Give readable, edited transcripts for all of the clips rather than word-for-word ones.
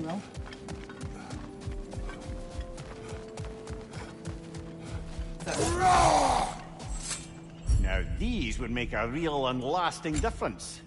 know? Now these would make a real and lasting difference.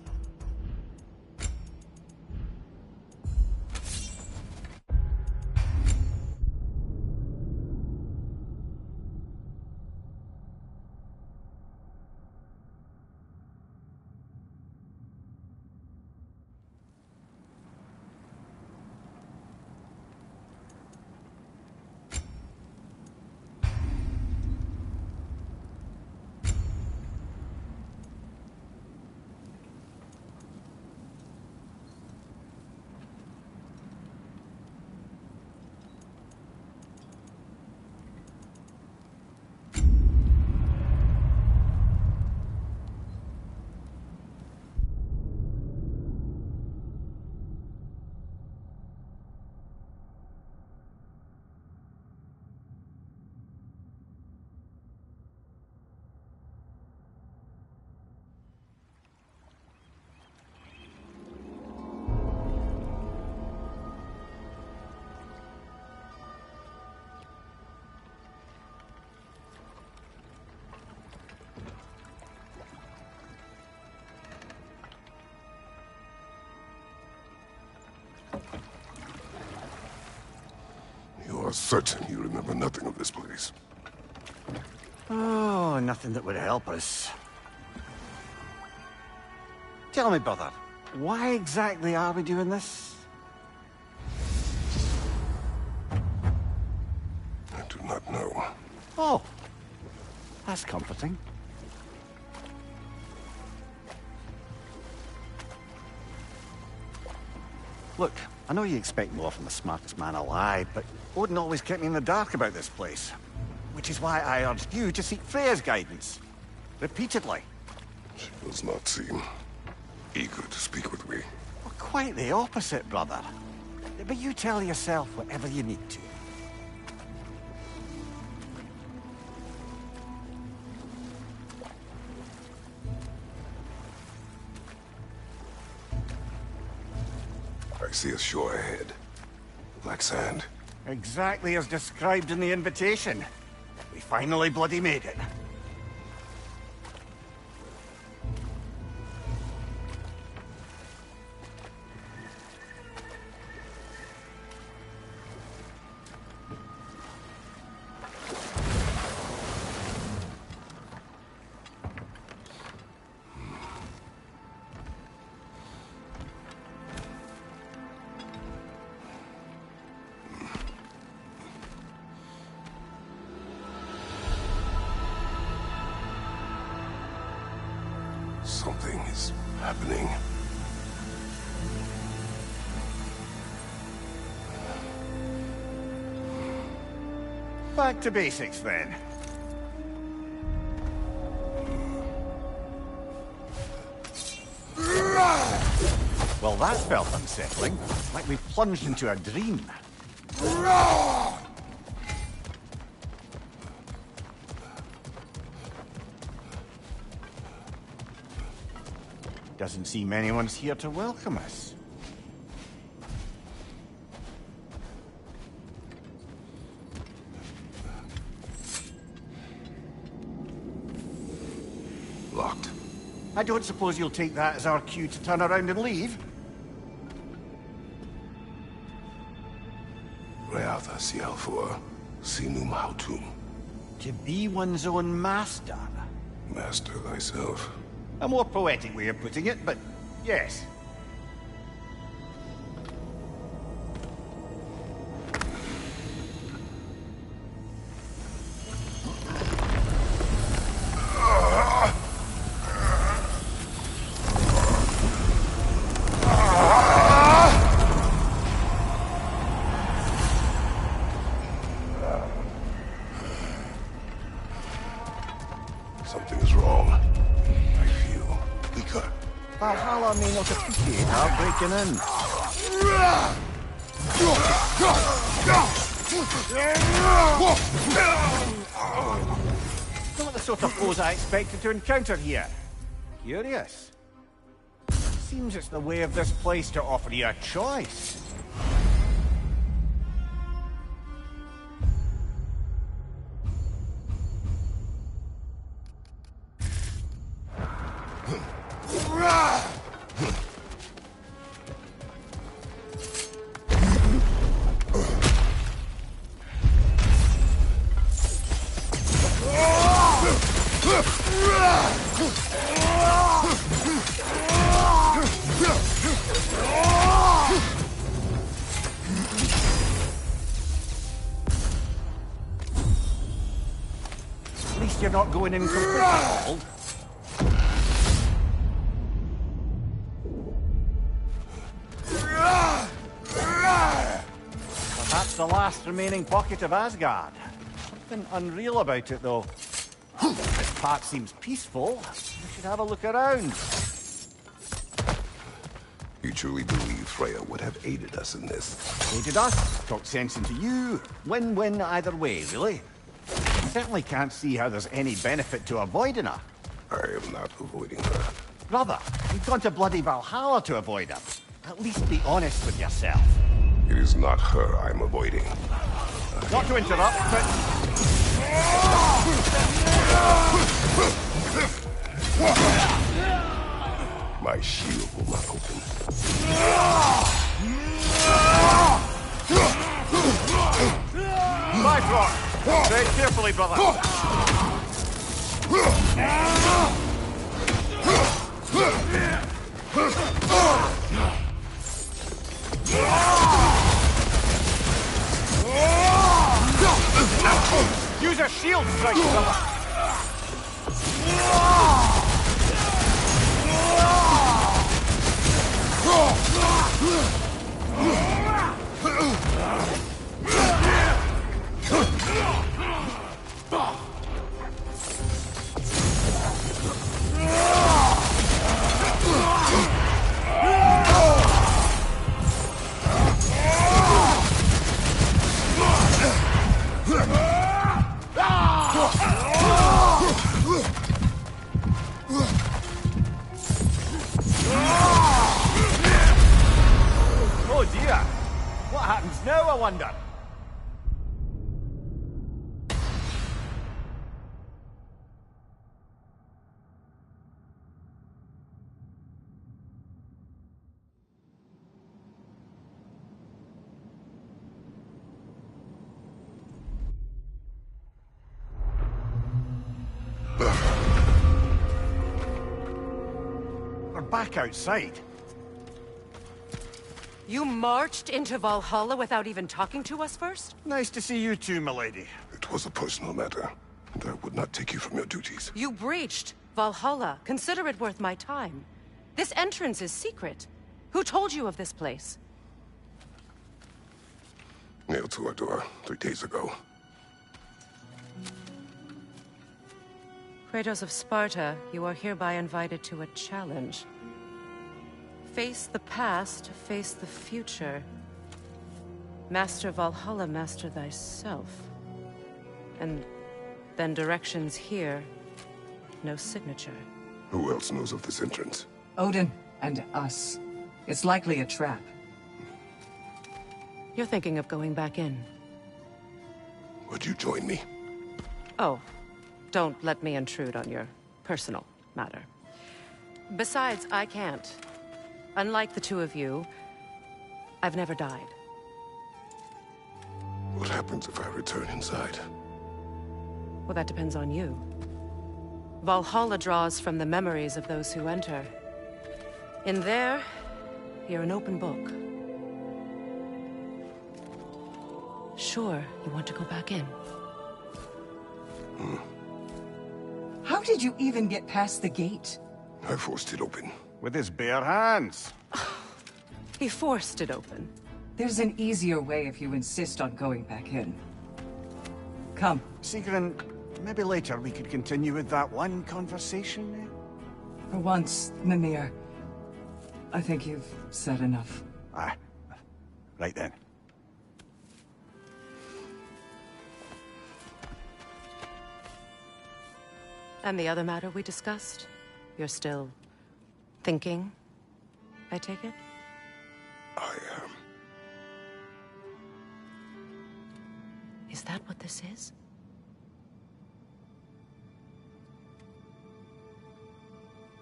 You are certain you remember nothing of this place? Oh, nothing that would help us. Tell me, brother, why exactly are we doing this? I do not know. Oh, that's comforting. Look, I know you expect more from the smartest man alive, but Odin always kept me in the dark about this place. Which is why I urged you to seek Freya's guidance. Repeatedly. She does not seem eager to speak with me. Well, quite the opposite, brother. But you tell yourself whatever you need to. I see a shore ahead. Black sand. Exactly as described in the invitation. We finally bloody made it. Something is happening. Back to basics, then. Well, that felt unsettling. Like we plunged into a dream. Doesn't seem anyone's here to welcome us. Locked. I don't suppose you'll take that as our cue to turn around and leave? Reatha Sialfor, Sinum Hautum. To be one's own master. Master thyself. A more poetic way of putting it, but yes. Something is wrong. I feel weaker. Valhalla may not appreciate our breaking in. Not the sort of foes I expected to encounter here. Curious. Seems it's the way of this place to offer you a choice. you're not going in completely cold. Perhaps the last remaining pocket of Asgard. Something unreal about it, though. This part seems peaceful. We should have a look around. You truly believe Freya would have aided us in this? Aided us, talked sense into you. Win-win either way, really. Certainly can't see how there's any benefit to avoiding her. I am not avoiding her. Brother, you've gone to bloody Valhalla to avoid her. At least be honest with yourself. It is not her I'm avoiding. Not to interrupt, but... My shield will not open. Bifrost! Tread carefully, brother. Use a shield strike, brother. Oh dear! What happens now, I wonder? We're back outside. You marched into Valhalla without even talking to us first? Nice to see you too, milady. It was a personal matter, and I would not take you from your duties. You breached Valhalla. Consider it worth my time. This entrance is secret. Who told you of this place? Nailed to our door 3 days ago. Kratos of Sparta, you are hereby invited to a challenge. Face the past, face the future. Master Valhalla, master thyself. And then directions here, no signature. Who else knows of this entrance? Odin and us. It's likely a trap. You're thinking of going back in. Would you join me? Oh, don't let me intrude on your personal matter. Besides, I can't. Unlike the two of you, I've never died. What happens if I return inside? Well, that depends on you. Valhalla draws from the memories of those who enter. In there, you're an open book. Sure, you want to go back in. How did you even get past the gate? I forced it open. With his bare hands. He forced it open. There's an easier way if you insist on going back in. Come. Sigrun, maybe later we could continue with that one conversation, eh? For once, Mimir, I think you've said enough. Ah, right then. And the other matter we discussed? You're still thinking, I take it? I am. Is that what this is?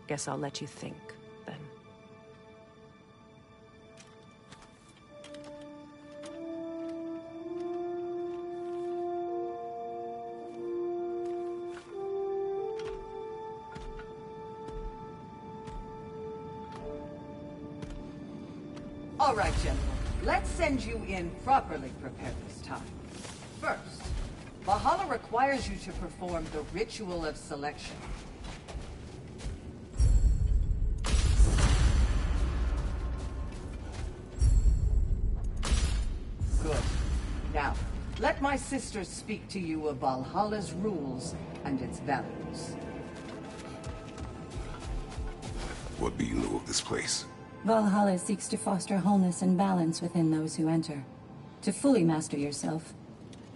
Guess I'll let you think, then. All right, gentlemen. Let's send you in properly prepared this time. First, Valhalla requires you to perform the ritual of selection. Good. Now, let my sister speak to you of Valhalla's rules and its values. What do you know of this place? Valhalla seeks to foster wholeness and balance within those who enter. To fully master yourself,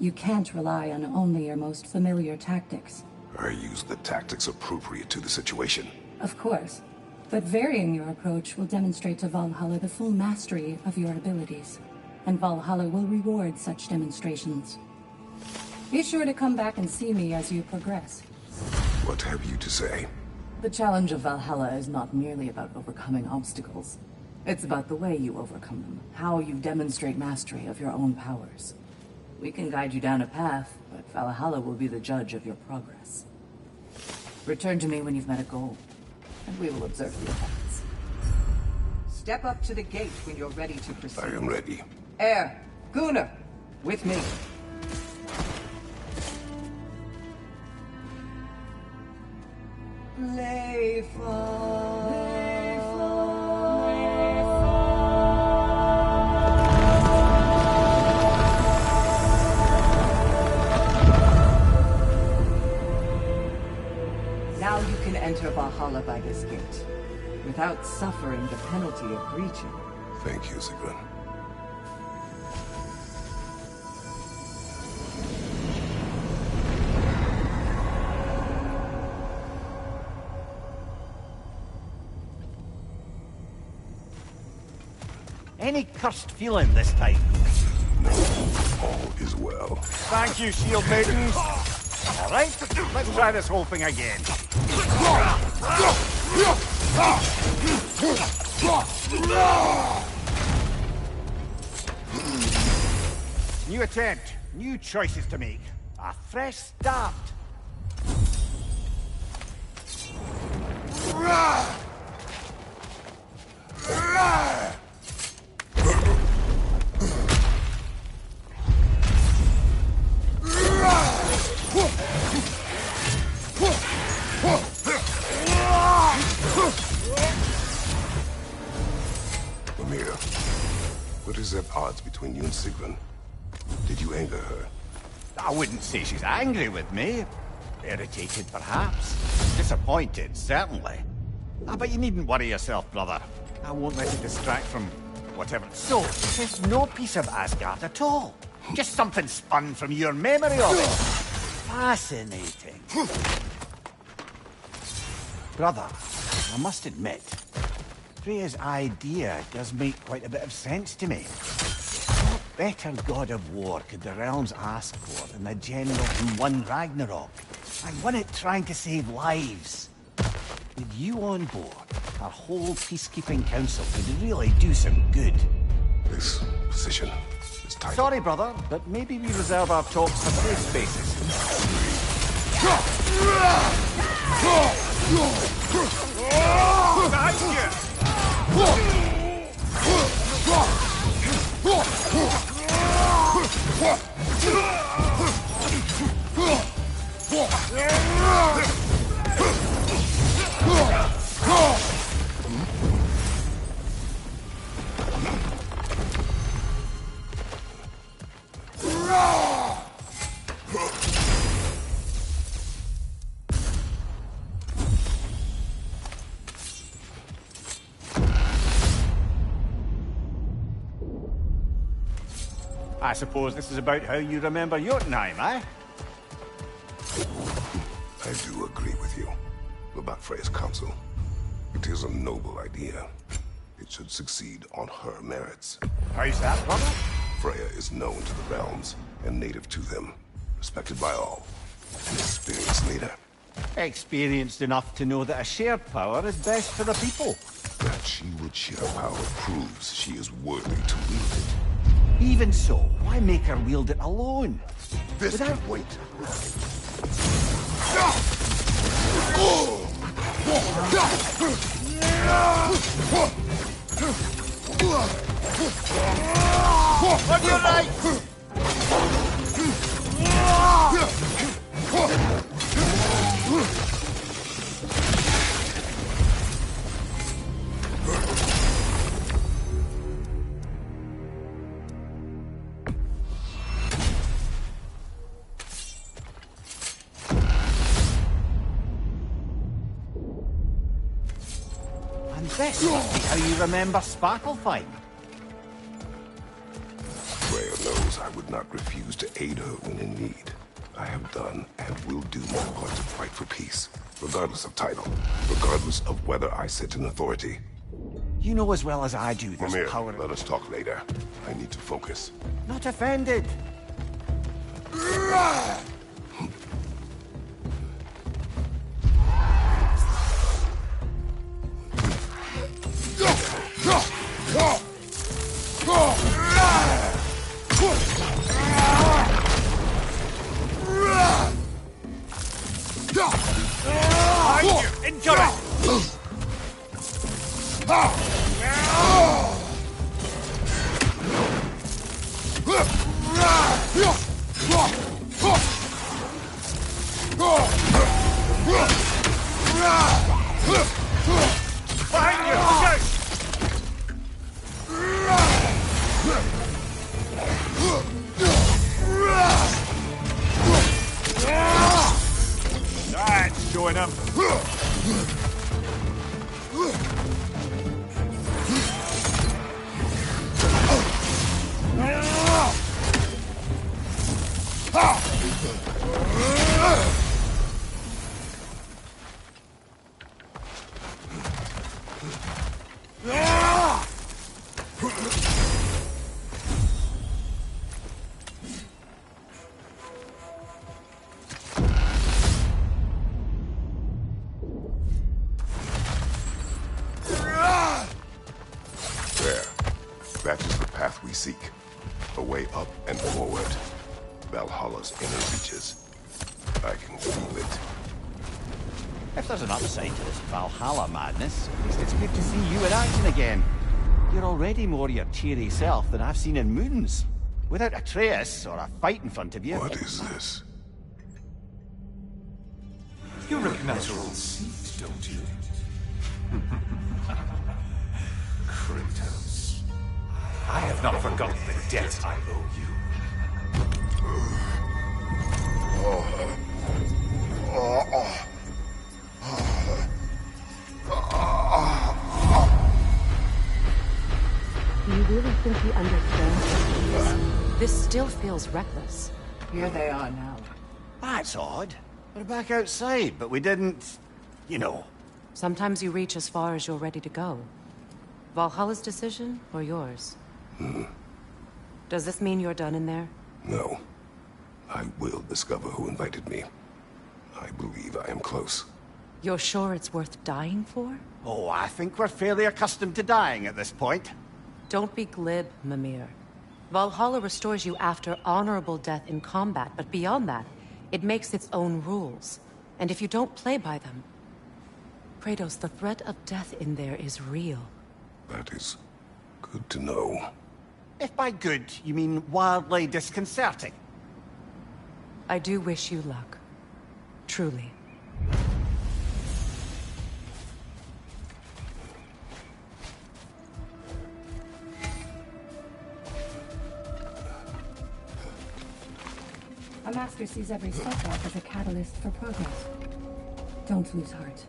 you can't rely on only your most familiar tactics. I use the tactics appropriate to the situation. Of course, but varying your approach will demonstrate to Valhalla the full mastery of your abilities, and Valhalla will reward such demonstrations. Be sure to come back and see me as you progress. What have you to say? The challenge of Valhalla is not merely about overcoming obstacles. It's about the way you overcome them, how you demonstrate mastery of your own powers. We can guide you down a path, but Valhalla will be the judge of your progress. Return to me when you've met a goal, and we will observe the effects. Step up to the gate when you're ready to proceed. I am ready. Air, Gunnar, with me. Now you can enter Valhalla by this gate, without suffering the penalty of breaching. Thank you, Sigrun. Any cursed feeling this time? No, all is well. Thank you, shield maidens. All right, let's try this whole thing again. New attempt, new choices to make. A fresh start. Amir, what is at odds between you and Sigrun? Did you anger her? I wouldn't say she's angry with me. Irritated, perhaps. Disappointed, certainly. But you needn't worry yourself, brother. I won't let it distract from whatever. So, there's no piece of Asgard at all. Just something spun from your memory of it. Fascinating. Brother, I must admit, Freya's idea does make quite a bit of sense to me. What better god of war could the realms ask for than the general who won Ragnarok, and won it trying to save lives? With you on board, our whole peacekeeping council could really do some good. This position is tight. Sorry, brother, but maybe we reserve our talks for safe spaces. I suppose this is about how you remember Jotunheim, eh? I do agree with you about Freya's council. It is a noble idea. It should succeed on her merits. How's that, brother? Freya is known to the realms and native to them, respected by all. An experienced leader. Experienced enough to know that a shared power is best for the people. That she would share power proves she is worthy to wield it. Even so, why make her wield it alone? This can wait. On your right! And this must be how you remember Sparklefine. Freya knows I would not refuse to aid her when in need. I have done and will do my part to fight for peace, regardless of title, regardless of whether I sit in authority. You know as well as I do this Mimir, power... let us talk later. I need to focus. Not offended. Incoming! Behind you! Shoot! That's showing him. There. That is the path we seek. A way up and forward. Valhalla's inner reaches. I can feel it. If there's an upside to this Valhalla madness, at least it's good to see you in action again. You're already more your cheery self than I've seen in moons. Without Atreus or a fight in front of you. What is this? You recognize your old seat, don't you? Kratos. I have not forgotten the debt I owe you. Do you really think you understand? This still feels reckless. Here they are now. That's odd. We're back outside, but we didn't... you know. Sometimes you reach as far as you're ready to go. Valhalla's decision, or yours? Does this mean you're done in there? No. I will discover who invited me. I believe I am close. You're sure it's worth dying for? Oh, I think we're fairly accustomed to dying at this point. Don't be glib, Mimir. Valhalla restores you after honorable death in combat, but beyond that, it makes its own rules. And if you don't play by them... Kratos, the threat of death in there is real. That is good to know. If by good, you mean wildly disconcerting. I do wish you luck. Truly. A master sees every setback as a catalyst for progress. Don't lose heart.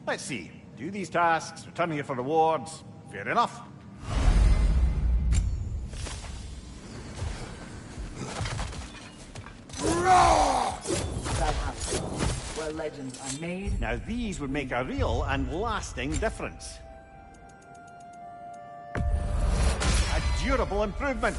Let's see. Do these tasks, return here for rewards. Fair enough. Valhalla legends are made. Now these would make a real and lasting difference. A durable improvement.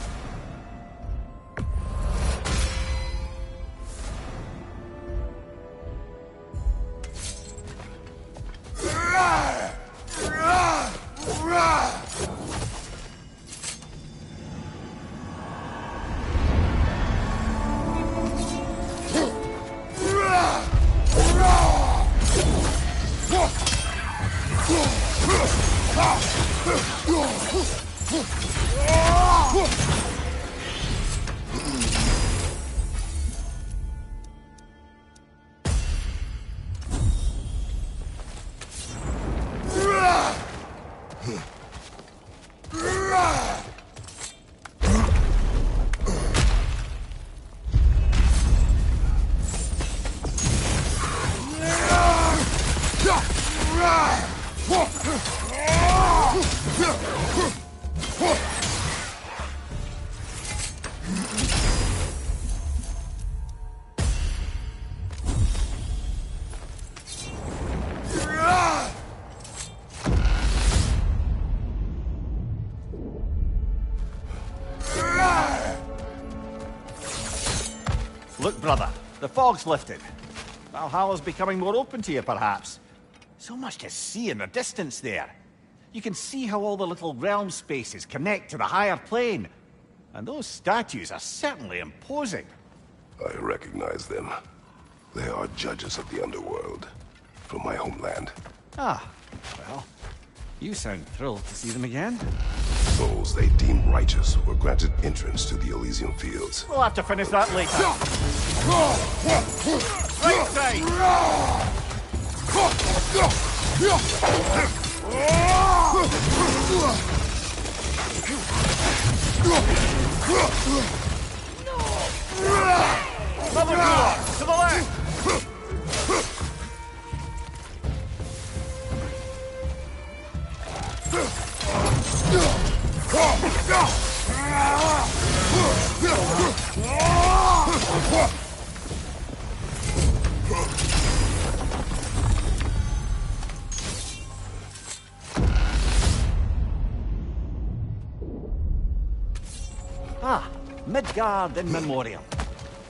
Look, brother, the fog's lifted. Valhalla's becoming more open to you, perhaps. So much to see in the distance there. You can see how all the little realm spaces connect to the higher plane. And those statues are certainly imposing. I recognize them. They are judges of the underworld, from my homeland. Ah, well, you sound thrilled to see them again. Souls they deem righteous were granted entrance to the Elysium Fields. We'll have to finish that later. Right side! Another door! To the left! Ah, Midgard in memoriam.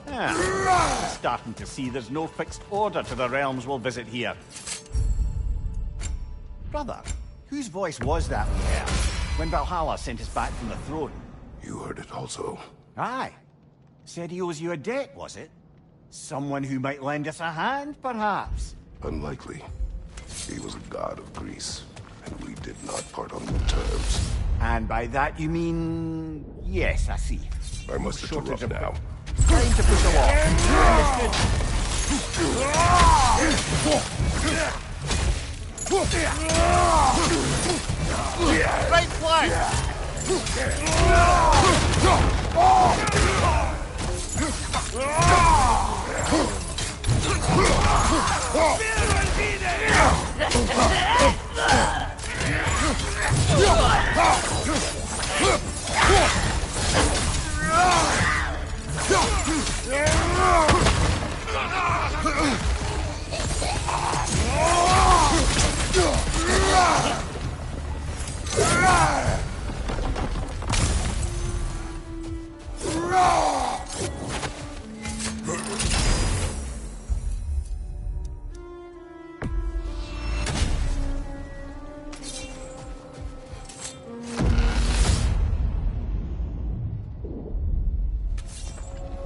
Ah, starting to see there's no fixed order to the realms we'll visit here. Brother, whose voice was that we heard when Valhalla sent us back from the throne? You heard it also. Aye. Said he owes you a debt, was it? Someone who might lend us a hand, perhaps? Unlikely. He was a god of Greece, and we did not part on good terms. And by that you mean... Yes, I see. I must interrupt now. Time to push along. Right flank!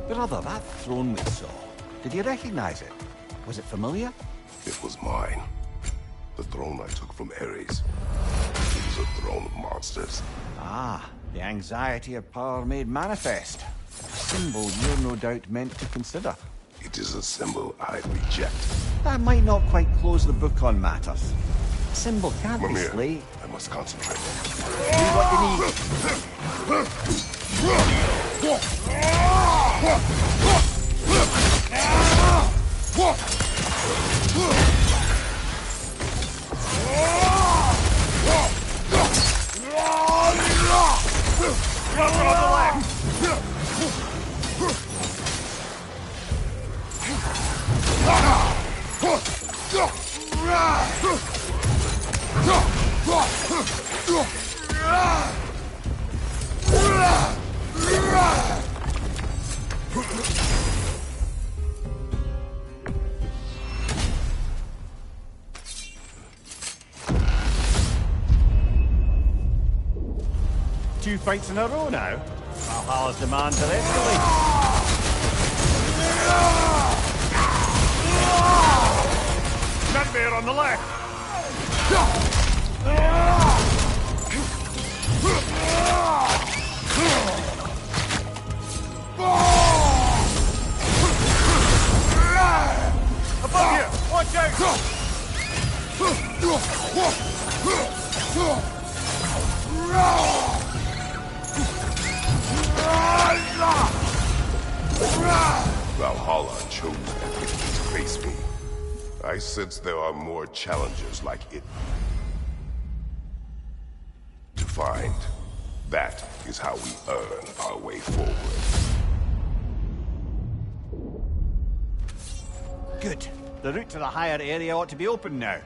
Brother, that throne we saw, did you recognize it? Was it familiar? It was mine. The throne I took from Ares. It was a throne of monsters. Ah, the anxiety of power made manifest. A symbol you're no doubt meant to consider. It is a symbol I reject. That might not quite close the book on matters. A symbol can't be Mimir, slayed. I must concentrate. Do what you need. Two fights in a row now. Valhalla's demand to escalate. Nightmare on the left! Above you! Watch out! Valhalla chose an enemy to face me. I sense there are more challengers like it to find. That is how we earn our way forward. Good. The route to the higher area ought to be open now.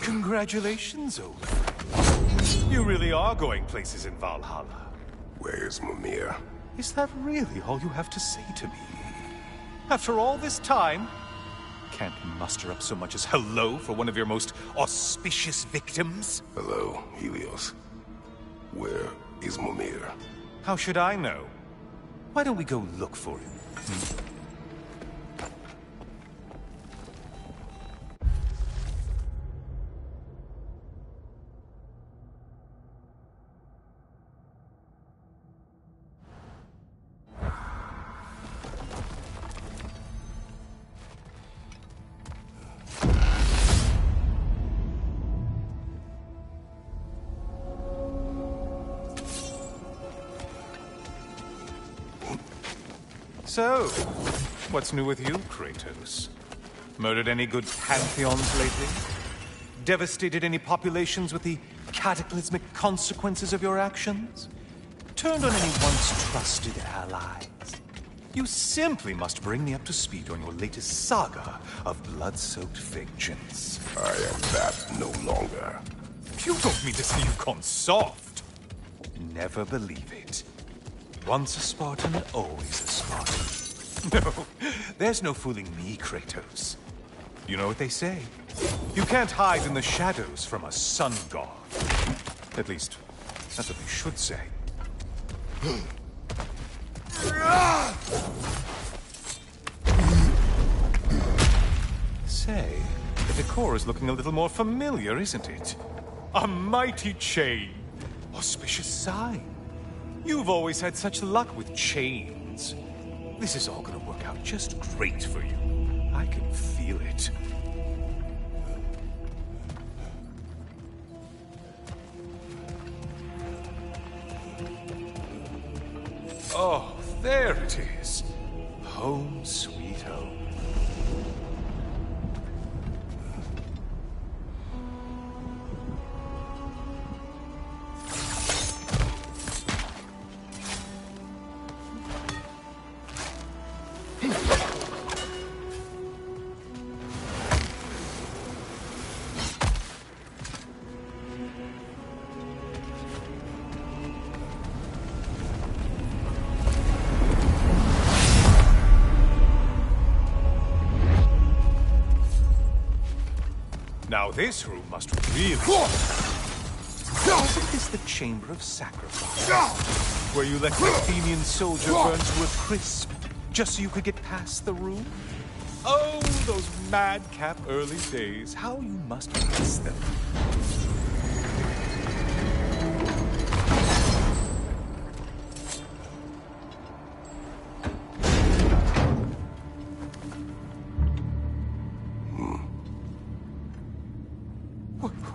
Congratulations, Olaf. You really are going places in Valhalla. Where's Mimir? Is that really all you have to say to me? After all this time, can't muster up so much as hello for one of your most auspicious victims? Hello, Helios. Where is Mimir? How should I know? Why don't we go look for him? So, what's new with you, Kratos? Murdered any good pantheons lately? Devastated any populations with the cataclysmic consequences of your actions? Turned on any once trusted allies? You simply must bring me up to speed on your latest saga of blood-soaked vengeance. I am that no longer. You don't mean to say you've gone soft? Never believe it. Once a Spartan, always a Spartan. No, there's no fooling me, Kratos. You know what they say? You can't hide in the shadows from a sun god. At least, that's what they should say. Say, the decor is looking a little more familiar, isn't it? A mighty chain. Auspicious sign. You've always had such luck with chains. This is all gonna work out just great for you. I can feel it. Oh, there it is. Home sweet home. Now this room must really... Isn't this the Chamber of Sacrifice? Where you let an Athenian soldier burn to a crisp, just so you could get past the room? Oh, those madcap early days. How you must miss them.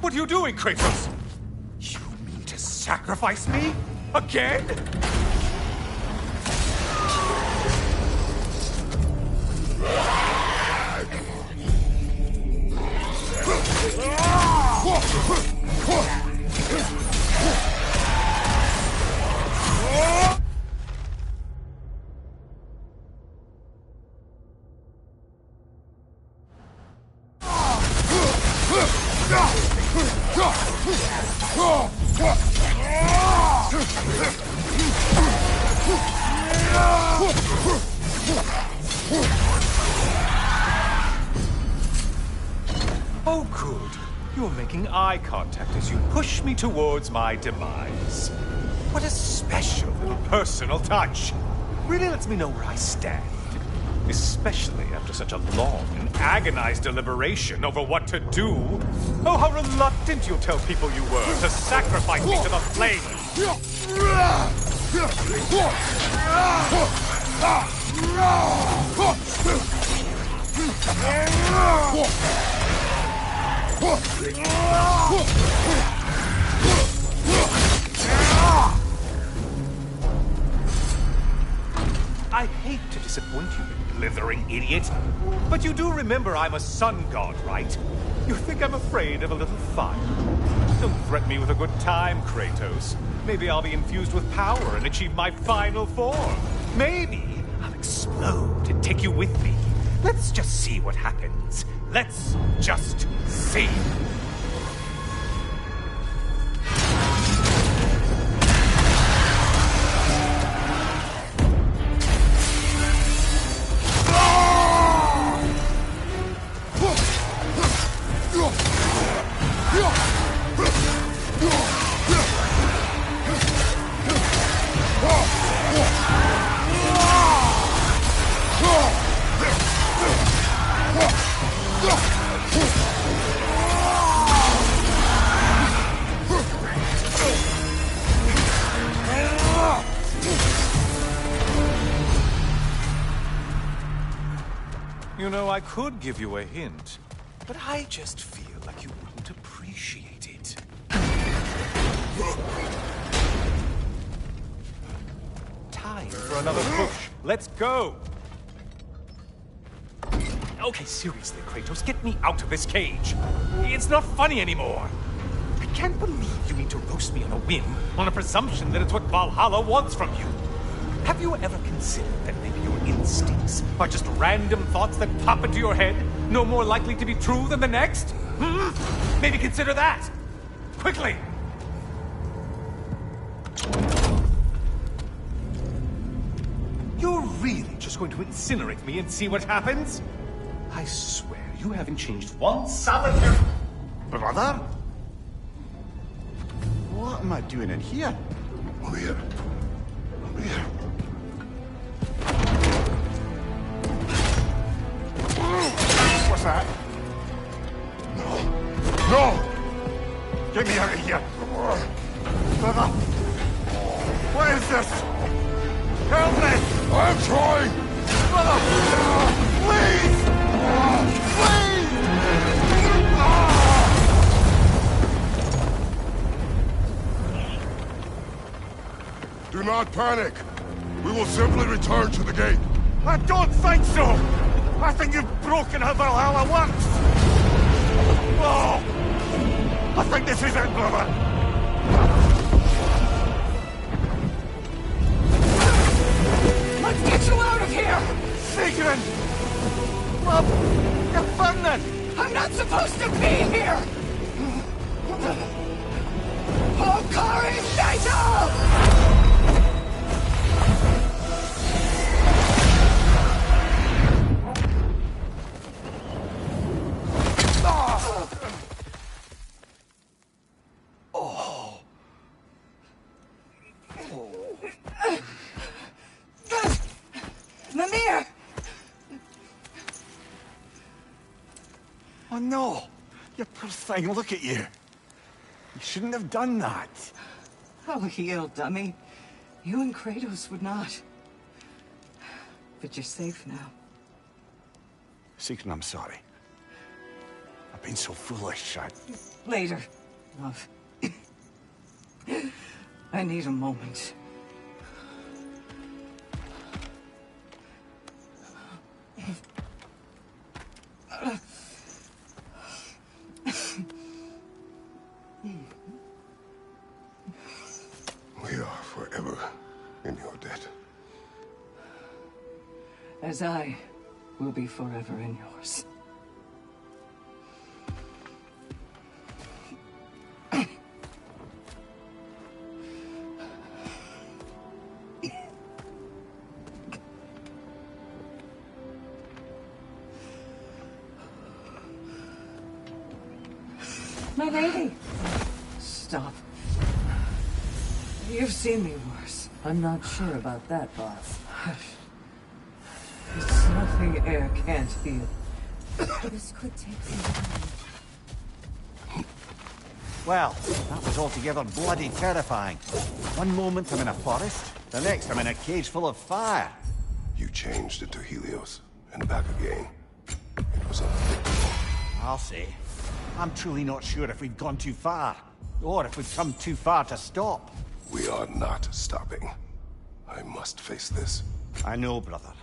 What are you doing, Kratos? You mean to sacrifice me? Again? Oh, good. You're making eye contact as you push me towards my demise. What a special little personal touch. Really lets me know where I stand. Especially after such a long and agonized deliberation over what to do. Oh, how reluctant you'll tell people you were to sacrifice me to the flames. I hate to disappoint you, blithering idiot, but you do remember I'm a sun god, right? You think I'm afraid of a little fire? Don't threaten me with a good time, Kratos. Maybe I'll be infused with power and achieve my final form. Maybe I'll explode and take you with me. Let's just see what happens. Let's just see. You know, I could give you a hint, but I just feel like you wouldn't appreciate it. Time for another push. Let's go! Okay, seriously, Kratos, get me out of this cage. It's not funny anymore. I can't believe you need to roast me on a whim, on a presumption that it's what Valhalla wants from you. Have you ever considered that maybe your instincts are just random thoughts that pop into your head, no more likely to be true than the next? Maybe consider that! Quickly! You're really just going to incinerate me and see what happens? I swear, you haven't changed one solitary... Brother? What am I doing in here? Over here. Over here. What's that? No. No! Get me out of here! Brother! What is this? Help me! I'm trying! Brother! Please! Please! Do not panic. We will simply return to the gate. I don't think so! I think you've broken how Valhalla works! Oh! I think this is it, brother! Let's get you out of here! Sigrun! Love, you're burning! I'm not supposed to be here! Hokari Naito! Mimir! Oh no! You poor thing, look at you! You shouldn't have done that. Oh, heal, dummy. You and Kratos would not. But you're safe now. Sigrun, I'm sorry. I've been so foolish, Later, love. I need a moment. We are forever in your debt. As I will be forever in yours. My lady! Stop. You've seen me worse. I'm not sure about that, boss. It's nothing air can't heal. This could take some time. Well, that was altogether bloody terrifying. One moment I'm in a forest, the next I'm in a cage full of fire. You changed into Helios, and back again. It was unpredictable. I'll say. I'm truly not sure if we've gone too far, or if we've come too far to stop. We are not stopping. I must face this. I know, brother.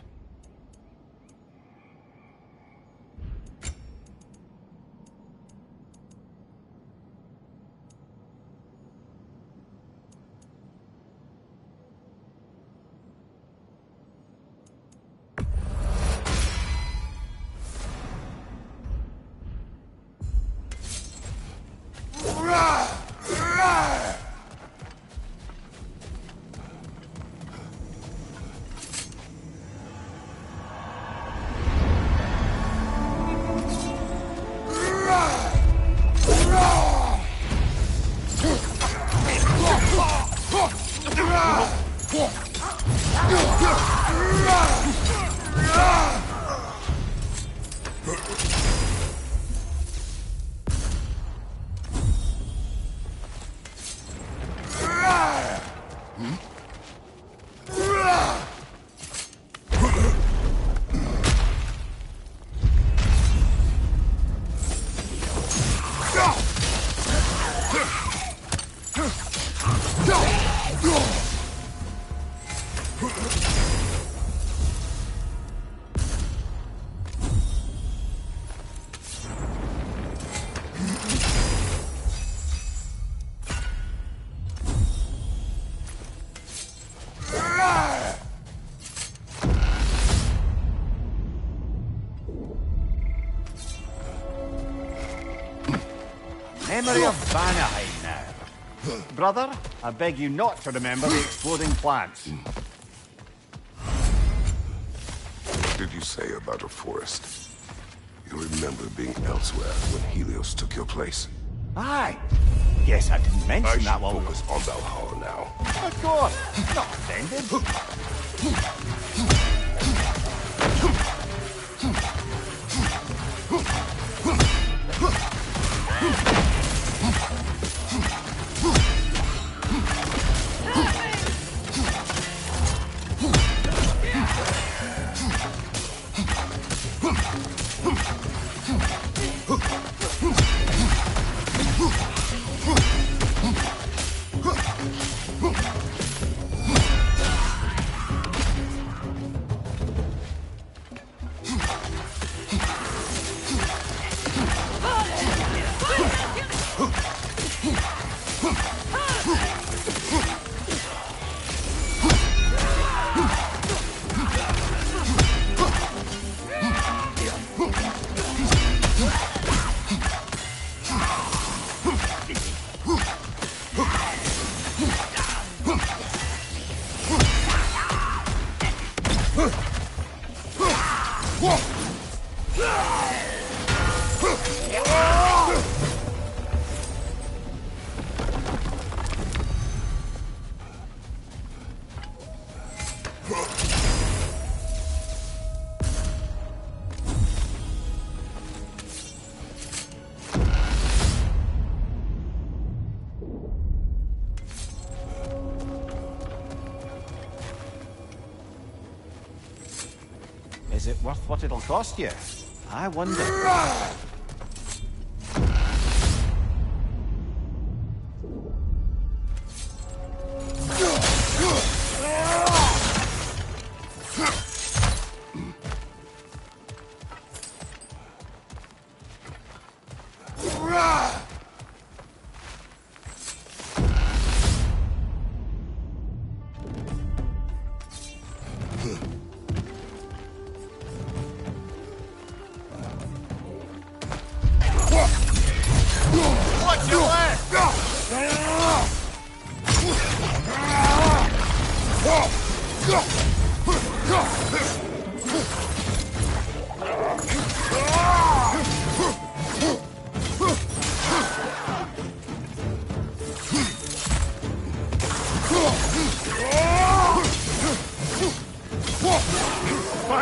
Memory of Vanaheim now. Brother, I beg you not to remember the exploding plants. What did you say about a forest? You remember being elsewhere when Helios took your place? Aye. Guess I didn't mention I should that while we focus on Valhalla now. Of course. Not offended. Is it worth what it'll cost you? I wonder.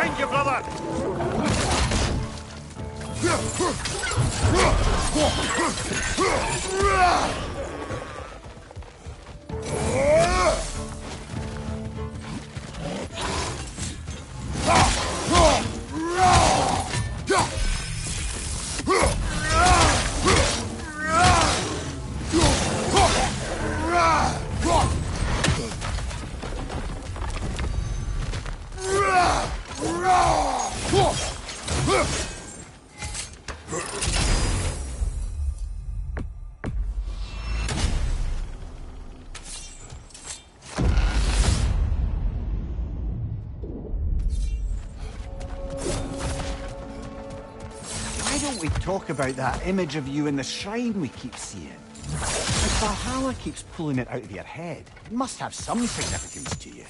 Behind you, brother! Why don't we talk about that image of you in the shrine we keep seeing? If Valhalla keeps pulling it out of your head, it must have some significance to you.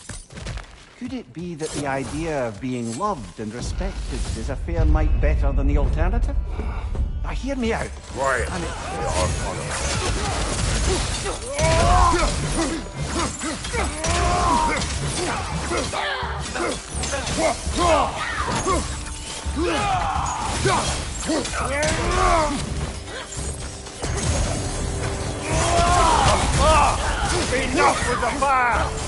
Could it be that the idea of being loved and respected is a fair mite better than the alternative? Now hear me out. Quiet. And They are Enough with the fire!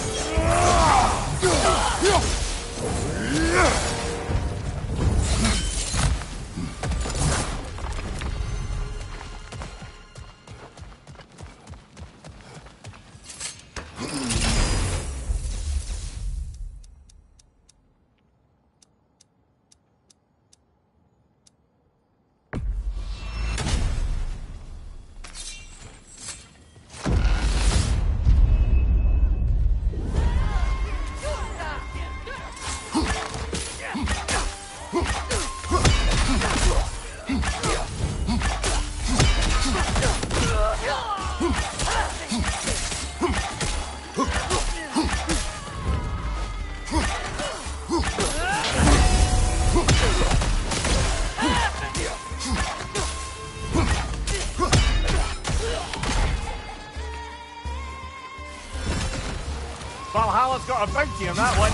Valhalla's got a bounty on that one.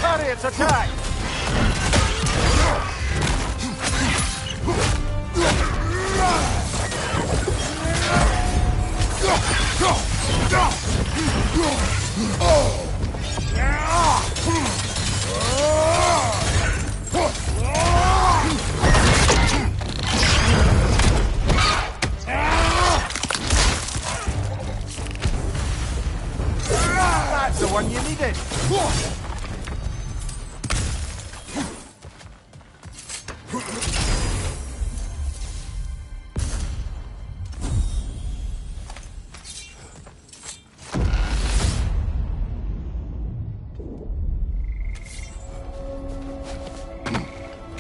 Harriet's attack! That's the one you needed!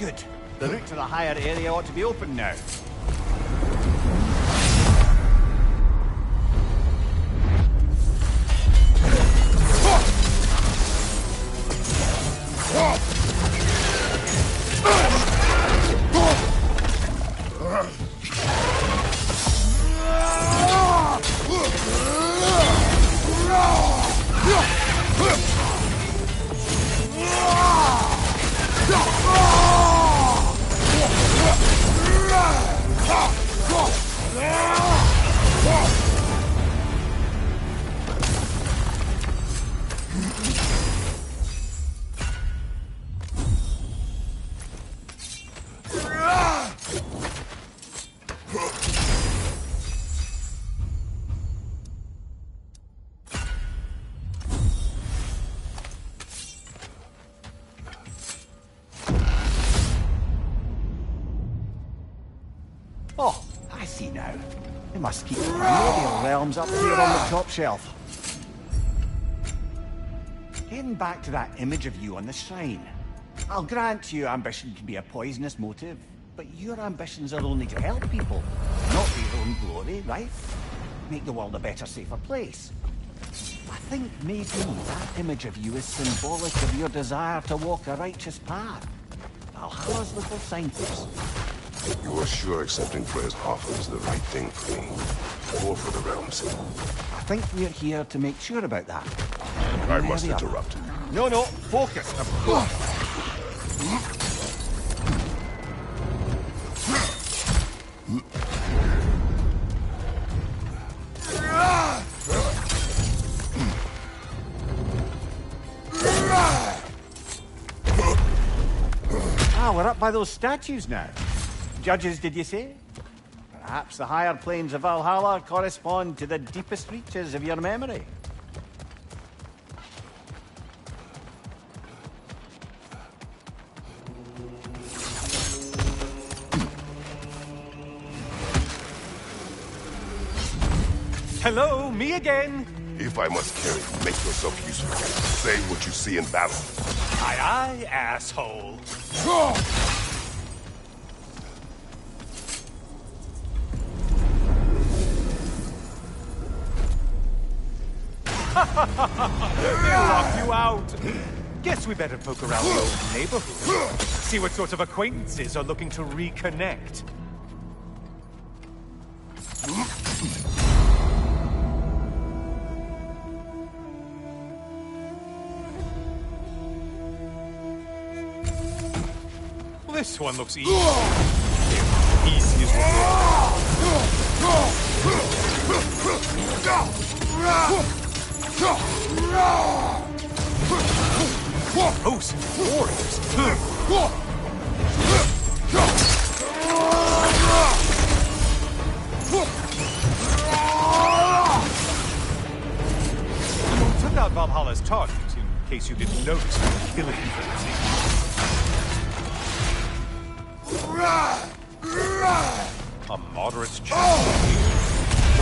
good. The route to the higher area ought to be open now. Oh, I see now. They must keep the primordial realms up here on the top shelf. Getting back to that image of you on the shrine. I'll grant you ambition can be a poisonous motive, but your ambitions are only to help people, not for your own glory, right? Make the world a better, safer place. I think maybe that image of you is symbolic of your desire to walk a righteous path. Valhalla's little signpost. You are sure accepting Freya's offer is the right thing for me? Or for the realms? I think we're here to make sure about that. I must interrupt. No, focus, of course. We're up by those statues now. Judges, did you say? Perhaps the higher planes of Valhalla correspond to the deepest reaches of your memory. Hello, me again. If I must carry you, make yourself useful. Say what you see in battle. Aye, aye, asshole. They locked you out. Guess we better poke around the old neighborhood. See what sort of acquaintances are looking to reconnect. This one looks easy. Easy as Rosen warriors. Took out Valhalla's target, in case you didn't notice the killing frenzy. A moderate challenge.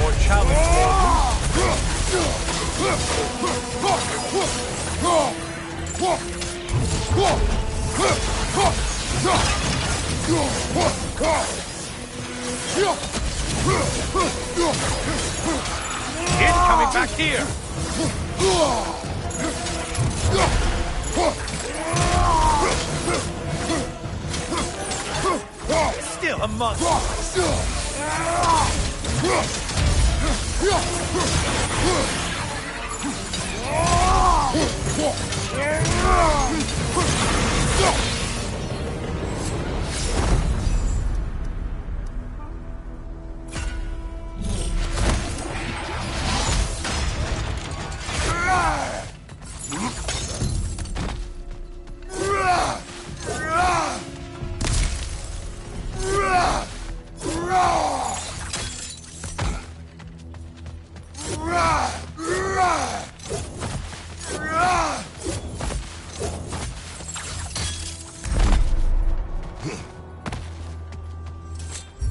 More challenge, Incoming back here! Still a monster!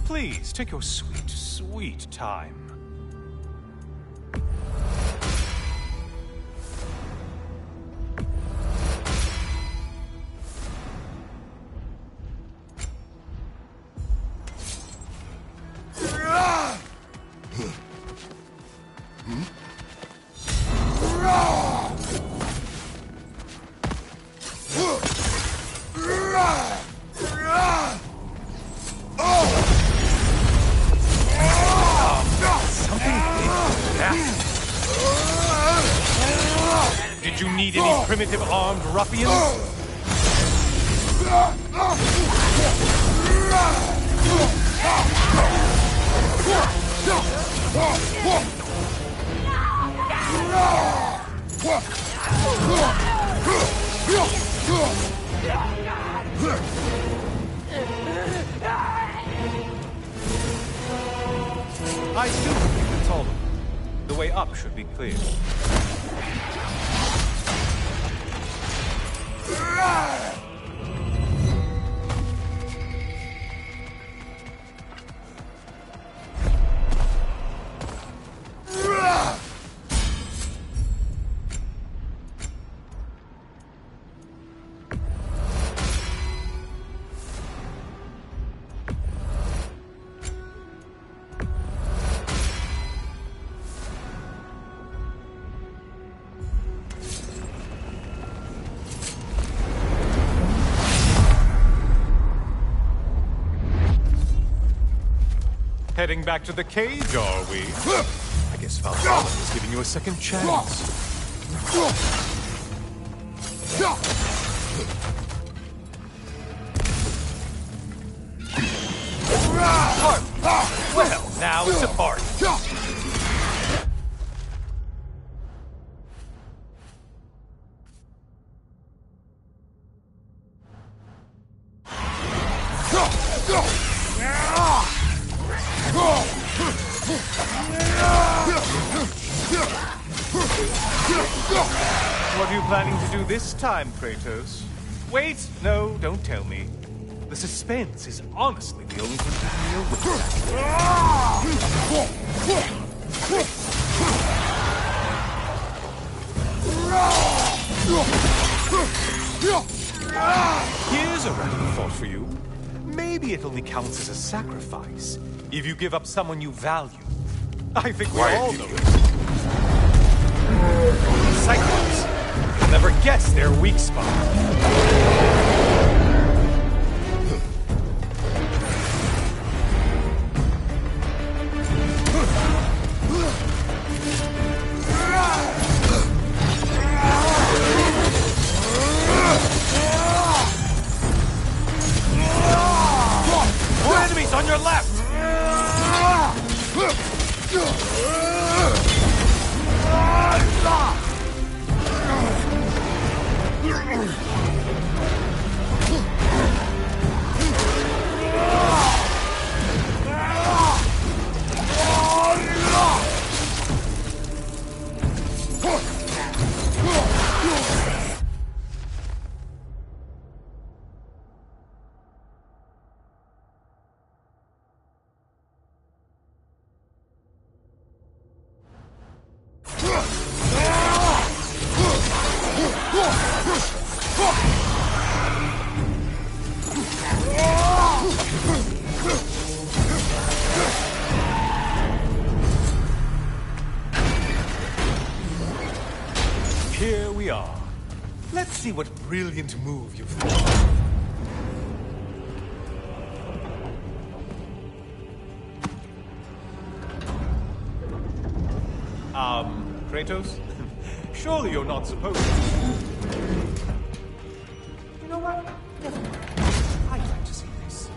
Please, take your sweet, sweet time. primitive armed ruffians? I still think it's all. The way up should be clear. Heading back to the cage, are we? I guess Valhalla is giving you a second chance. Well, now it's a party. What are you planning to do this time, Kratos? Wait, no, don't tell me. The suspense is honestly the only thing keeping me awake. Here's a random thought for you. Maybe it only counts as a sacrifice if you give up someone you value. I think we all know it. Cyclops. You'll never guess their weak spot. More enemies on your left! Here we are. Let's see what brilliant move you've thought. Kratos? Surely you're not supposed to. You know what? Never mind. I'd like to see this.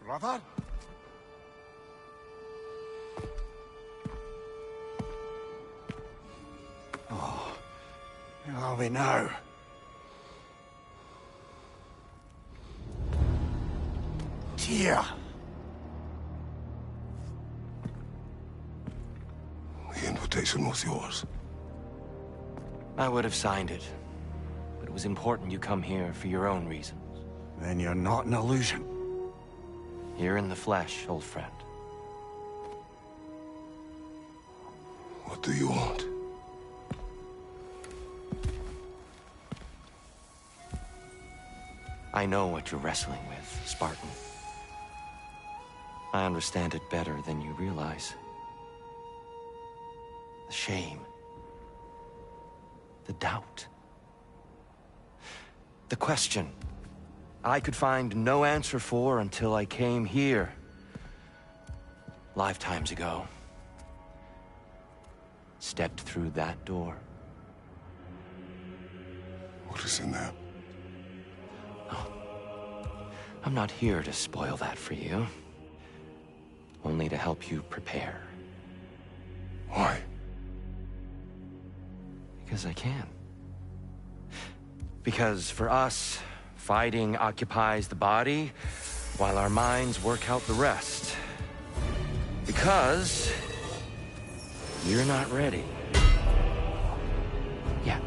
Brother? Oh, where are we now? Tyr! The invitation was yours. I would have signed it, but it was important you come here for your own reasons. Then you're not an illusion. Here in the flesh, old friend. What do you want? I know what you're wrestling with, Spartan. I understand it better than you realize. The shame. The doubt. The question I could find no answer for until I came here. Lifetimes ago. Stepped through that door. What is in there? Oh. I'm not here to spoil that for you. Only to help you prepare. Why? Because I can. Because for us, fighting occupies the body, while our minds work out the rest. Because you're not ready. Yet.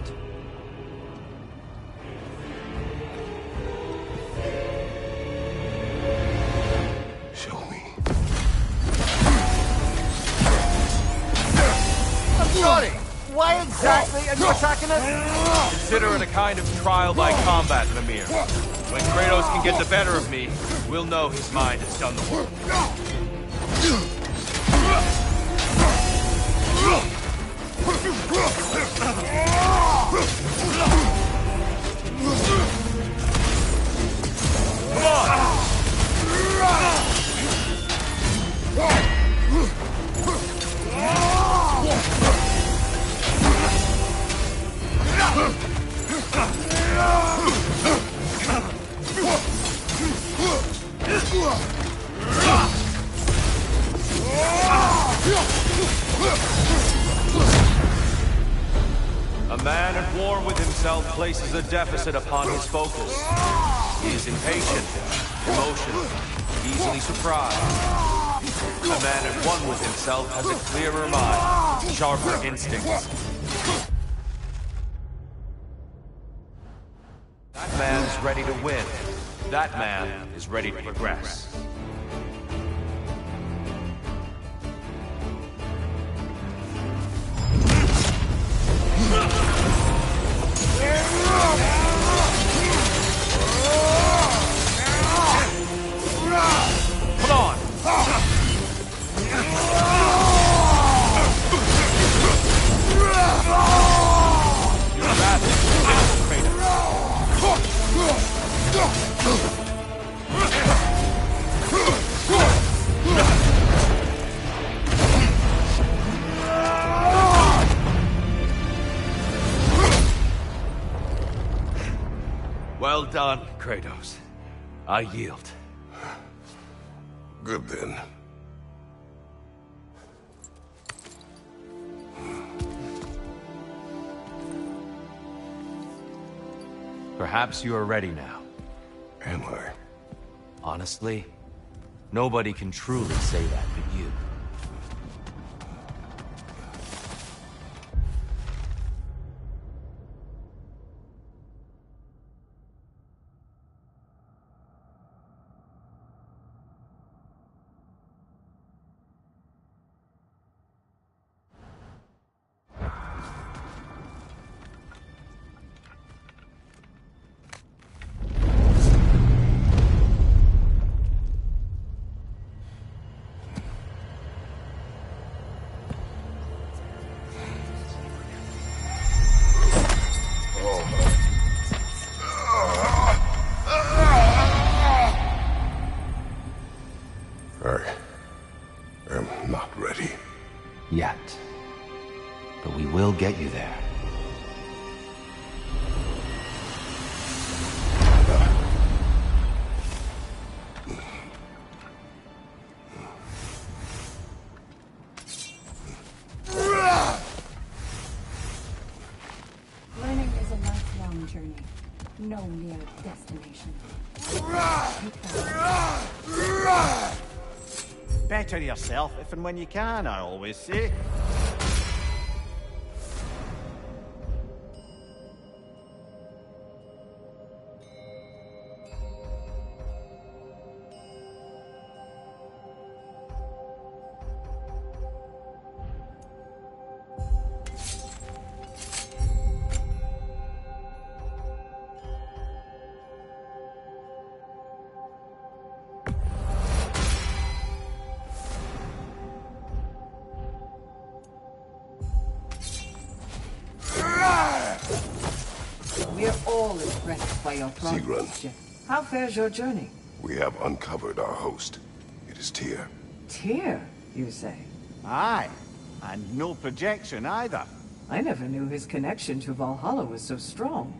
Show me. I'm sorry! Why exactly are you attacking us? Consider it a kind of trial by combat, Mimir. When Kratos can get the better of me, we'll know his mind has done the work. Come on! A man at war with himself places a deficit upon his focus. He is impatient, emotional, easily surprised. A man at one with himself has a clearer mind, sharper instincts. That man is ready to win. That man is ready to progress. Come on! You're badly Well done, Kratos. I yield. Good then. Perhaps you are ready now. Am I? Honestly, nobody can truly say that but you. I am not ready. Yet. But we will get you there. Learning is a lifelong journey, no mere destination. Better yourself if and when you can, I always say. impressed by your progress, Sigrun. Jin. How fares your journey? We have uncovered our host. It is Tyr. Tyr, you say? Aye. And no projection either. I never knew his connection to Valhalla was so strong.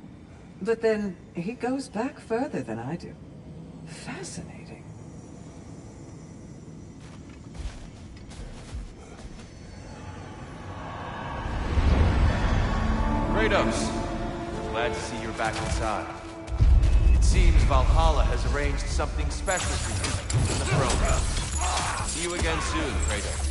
But then, he goes back further than I do. Fascinating. Kratos, glad to see you're back inside. It seems Valhalla has arranged something special for you in the throne room. See you again soon, Kratos.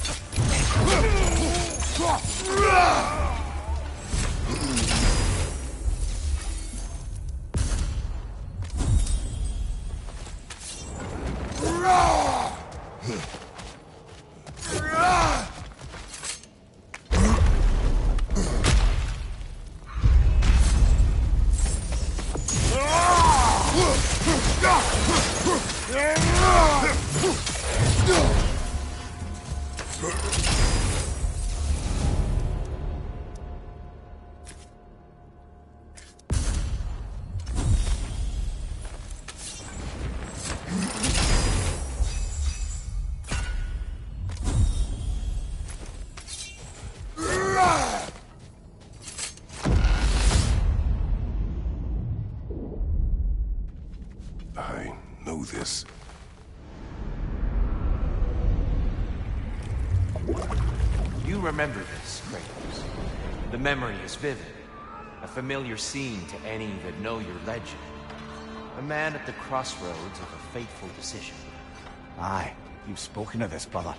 I know this. You remember this, Kratos. The memory is vivid. A familiar scene to any that know your legend. A man at the crossroads of a fateful decision. Aye, you've spoken of this, brother.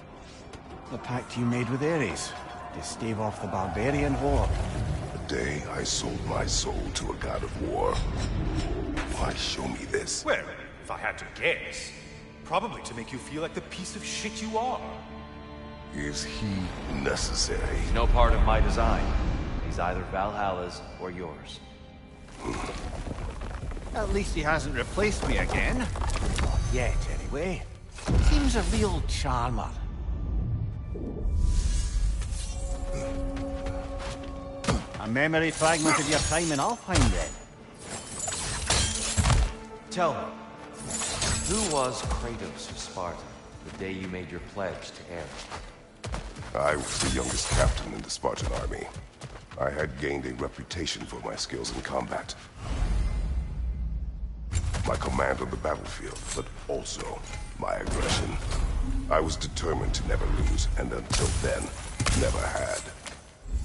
The pact you made with Ares to stave off the barbarian horde. The day I sold my soul to a god of war. Why show me this? Well, if I had to guess, probably to make you feel like the piece of shit you are. Is he necessary? He's no part of my design. He's either Valhalla's or yours. At least he hasn't replaced me again. Not yet, anyway. Seems a real charmer. A memory fragment of your time in Alfheim, then. Tell me, who was Kratos of Sparta the day you made your pledge to Ares? I was the youngest captain in the Spartan army. I had gained a reputation for my skills in combat. My command on the battlefield, but also my aggression. I was determined to never lose, and until then, never had.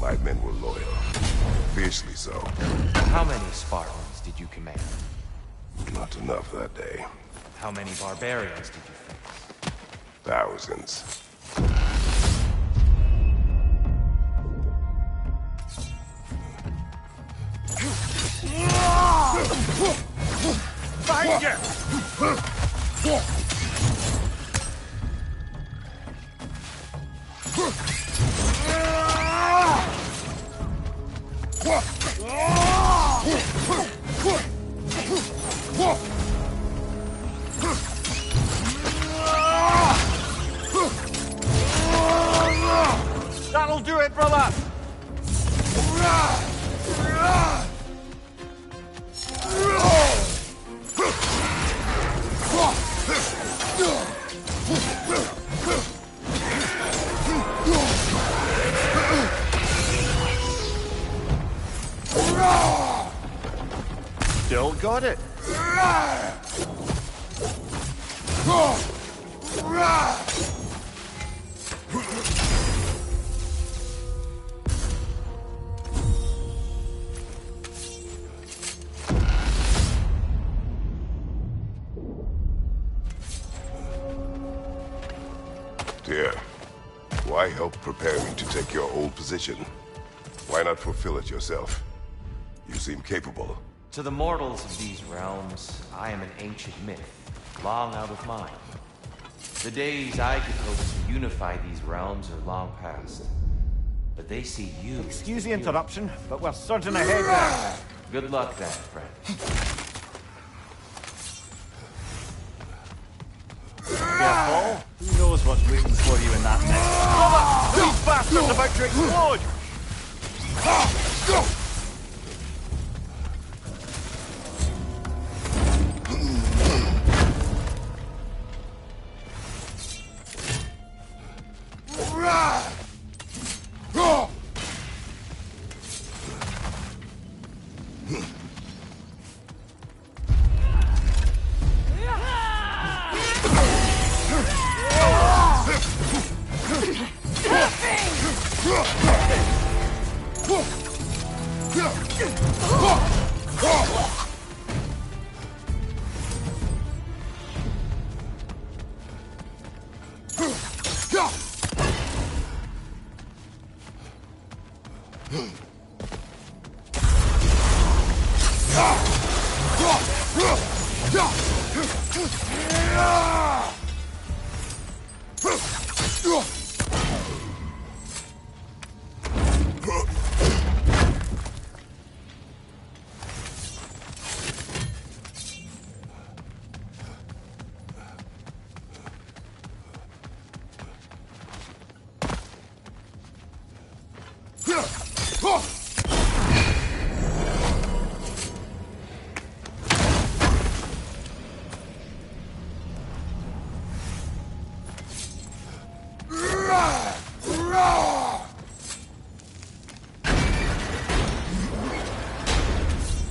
My men were loyal. Fiercely so. How many Spartans did you command? Not enough that day. How many barbarians did you face? Thousands. Behind you! That'll do it, brother! Still got it. Dear, why help prepare me to take your old position? Why not fulfill it yourself? You seem capable. To the mortals of these realms, I am an ancient myth, long out of mind. The days I could hope to unify these realms are long past. But they see you. Excuse the interruption, but we're surging ahead there. Good luck then, friend. Careful. Who knows what's waiting for you in that mess? Brother, these bastards about to explode!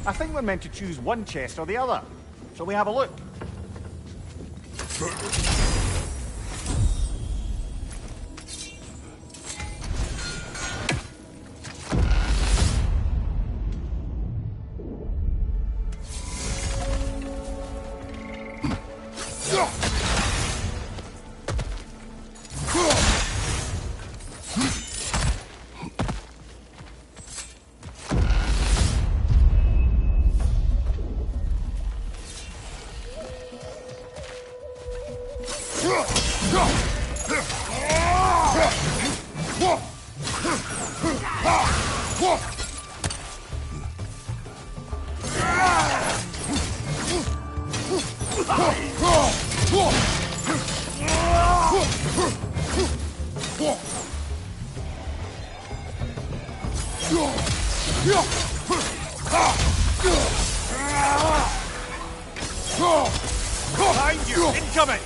I think we're meant to choose one chest or the other. Shall we have a look? Behind you! Incoming!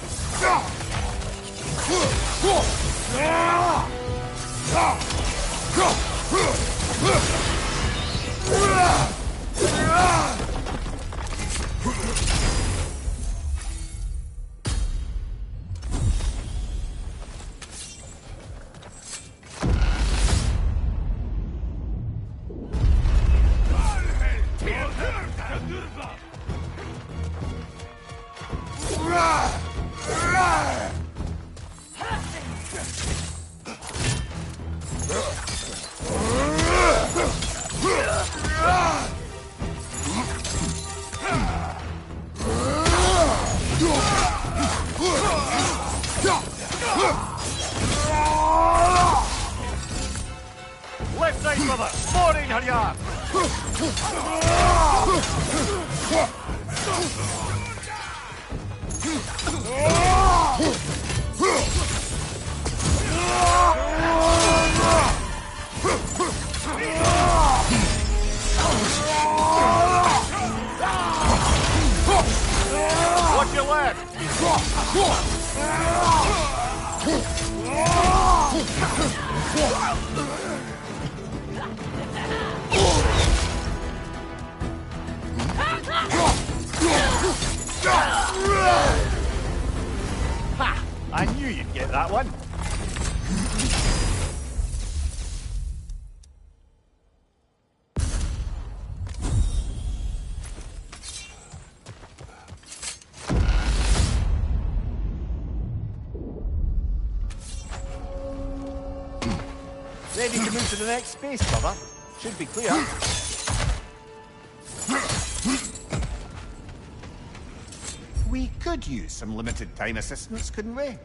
Left side, brother! Morning, Haryar! Watch your left! Ha! I knew you'd get that one. Ready to move to the next space, brother. Should be clear. We could use some limited time assistance, couldn't we?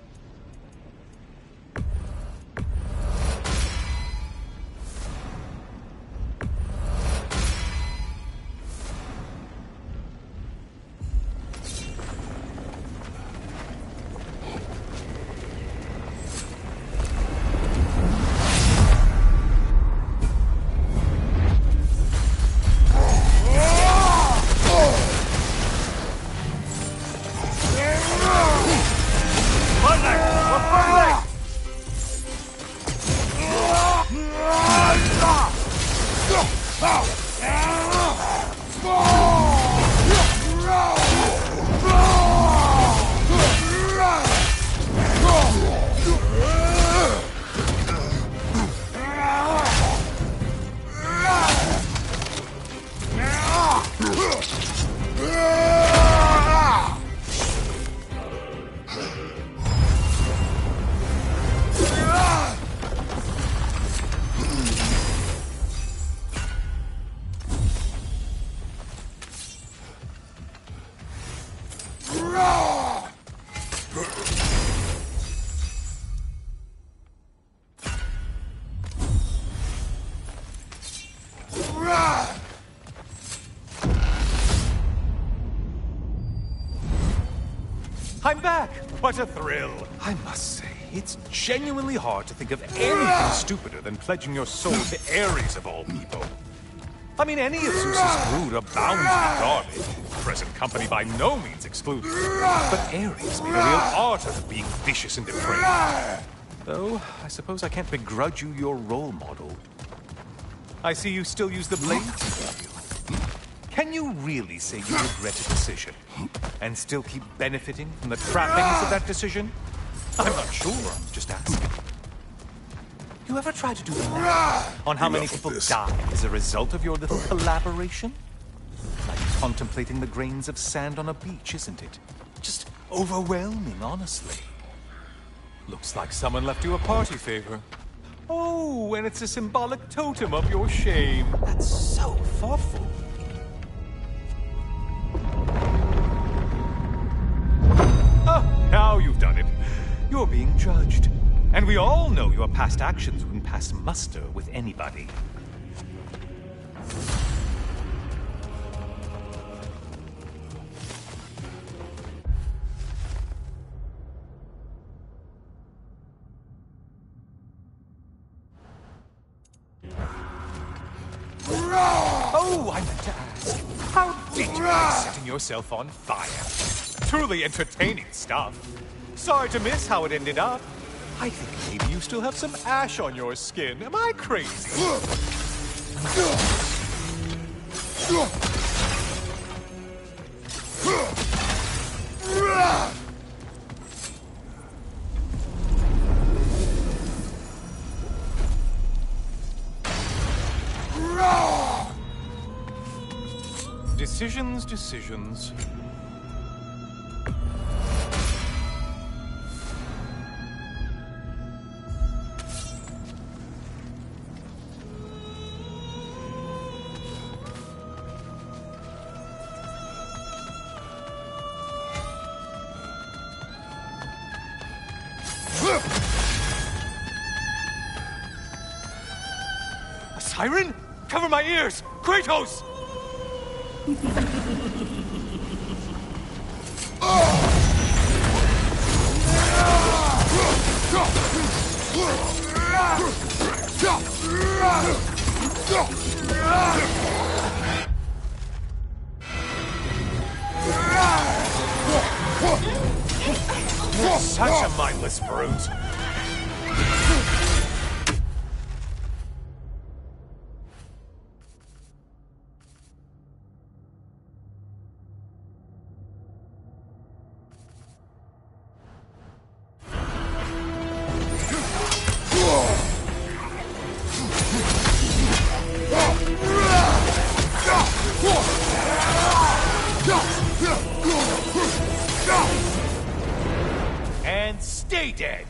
Run I'm back! What a thrill! I must say, it's genuinely hard to think of anything stupider than pledging your soul to Ares of all people. I mean, any of Zeus's brood are bound to be garbage, present company by no means excluded. But Ares made a real art out of being vicious and depraved. Though, I suppose I can't begrudge you your role model. I see you still use the blades. Can you really say you regret a decision, and still keep benefiting from the trappings of that decision? I'm not sure, I'm just asking. You ever try to do the math on how many people die as a result of your little collaboration? Like contemplating the grains of sand on a beach, isn't it? Just overwhelming, honestly. Looks like someone left you a party favor. Oh, and it's a symbolic totem of your shame. That's so thoughtful. Oh, now you've done it. You're being judged. And we all know your past actions wouldn't pass muster with anybody. Oh, I meant to ask. How did you like setting yourself on fire? Truly entertaining stuff. Sorry to miss how it ended up. I think maybe you still have some ash on your skin. Am I crazy? Decisions. A siren? Cover my ears! Kratos! You're such a mindless brute. And stay dead.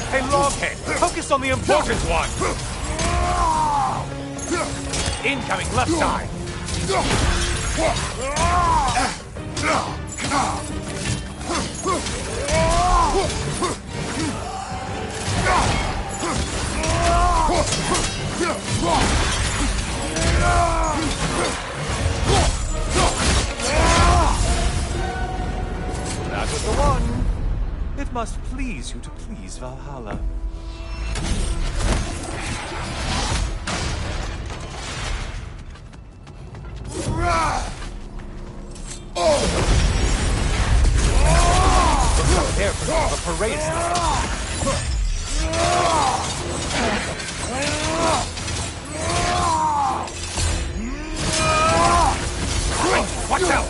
Hey, Loghead, focus on the important one! Incoming left side! must please you to please Valhalla. Prepare for the parade. Watch out!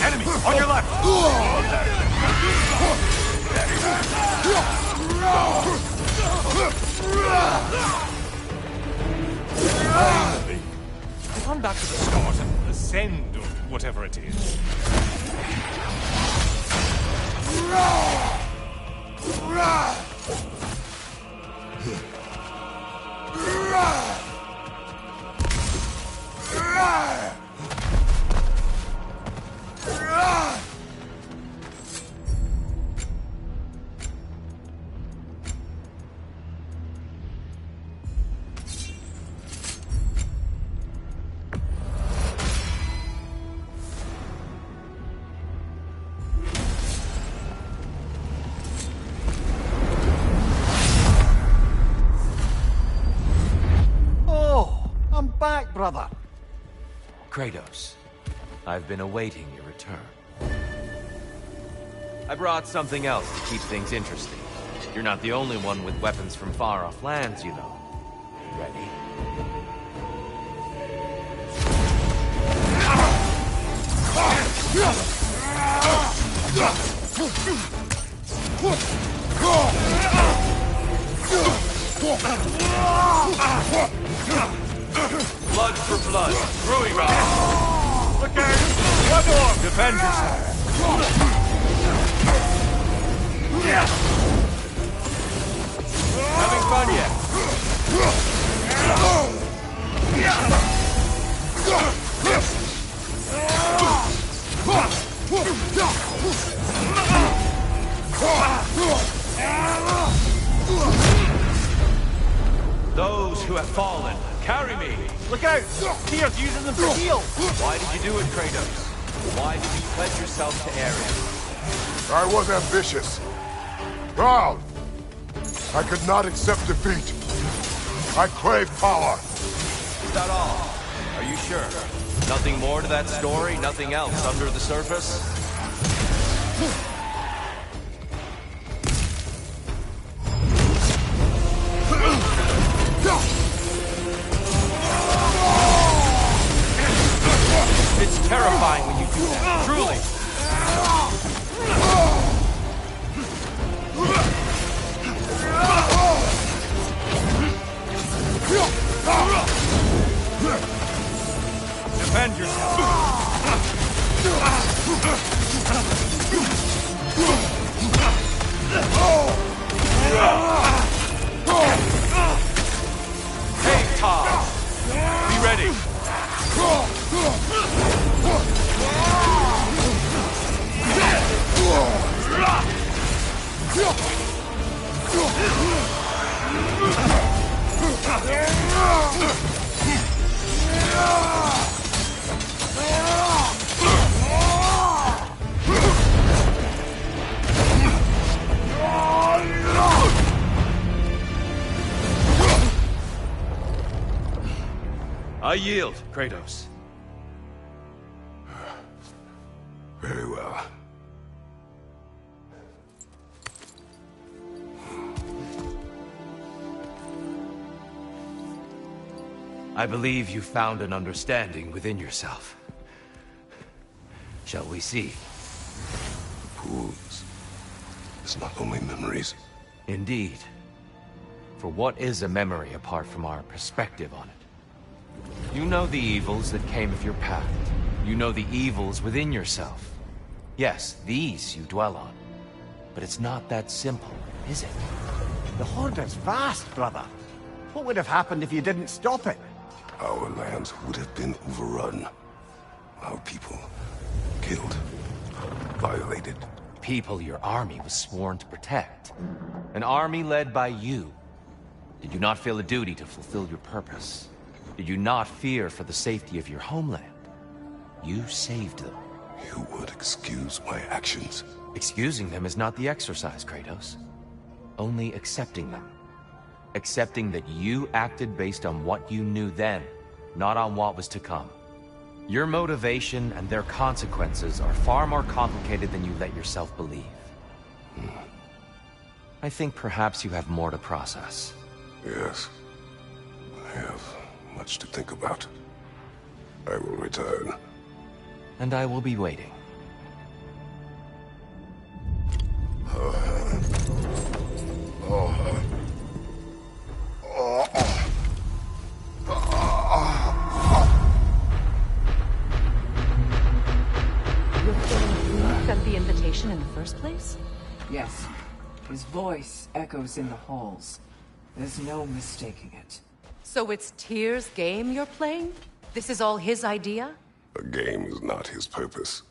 Enemy on your left! Finally! Run back to the start and ascend, or whatever it is. Back, brother. Kratos, I've been awaiting your return. I brought something else to keep things interesting. You're not the only one with weapons from far-off lands, you know. Ready? Blood for blood. Rui round. Look out! One more! Defend yourself. Having fun yet? Those who have fallen, carry me! Look out! Tyr's using them for heal! Why did you do it, Kratos? Why did you pledge yourself to Ares? I was ambitious. Proud. I could not accept defeat. I crave power. Is that all? Are you sure? Nothing more to that story? Nothing else under the surface? It's terrifying when you do that, truly. Defend yourself. Hey, Tom. Be ready. I yield, Kratos. Very well. I believe you found an understanding within yourself. Shall we see? Pools. It's not only memories. Indeed. For what is a memory apart from our perspective on it? You know the evils that came of your path. You know the evils within yourself. Yes, these you dwell on. But it's not that simple, is it? The Horde is vast, brother. What would have happened if you didn't stop it? Our lands would have been overrun. Our people killed, violated. People your army was sworn to protect. An army led by you. Did you not feel a duty to fulfill your purpose? Did you not fear for the safety of your homeland? You saved them. You would excuse my actions. Excusing them is not the exercise, Kratos. Only accepting them. Accepting that you acted based on what you knew then, not on what was to come. Your motivation and their consequences are far more complicated than you let yourself believe. I think perhaps you have more to process. Yes. I have much to think about. I will return. And I will be waiting. You sent the invitation in the first place? Yes. His voice echoes in the halls. There's no mistaking it. So it's Tyr's game you're playing? This is all his idea? A game is not his purpose.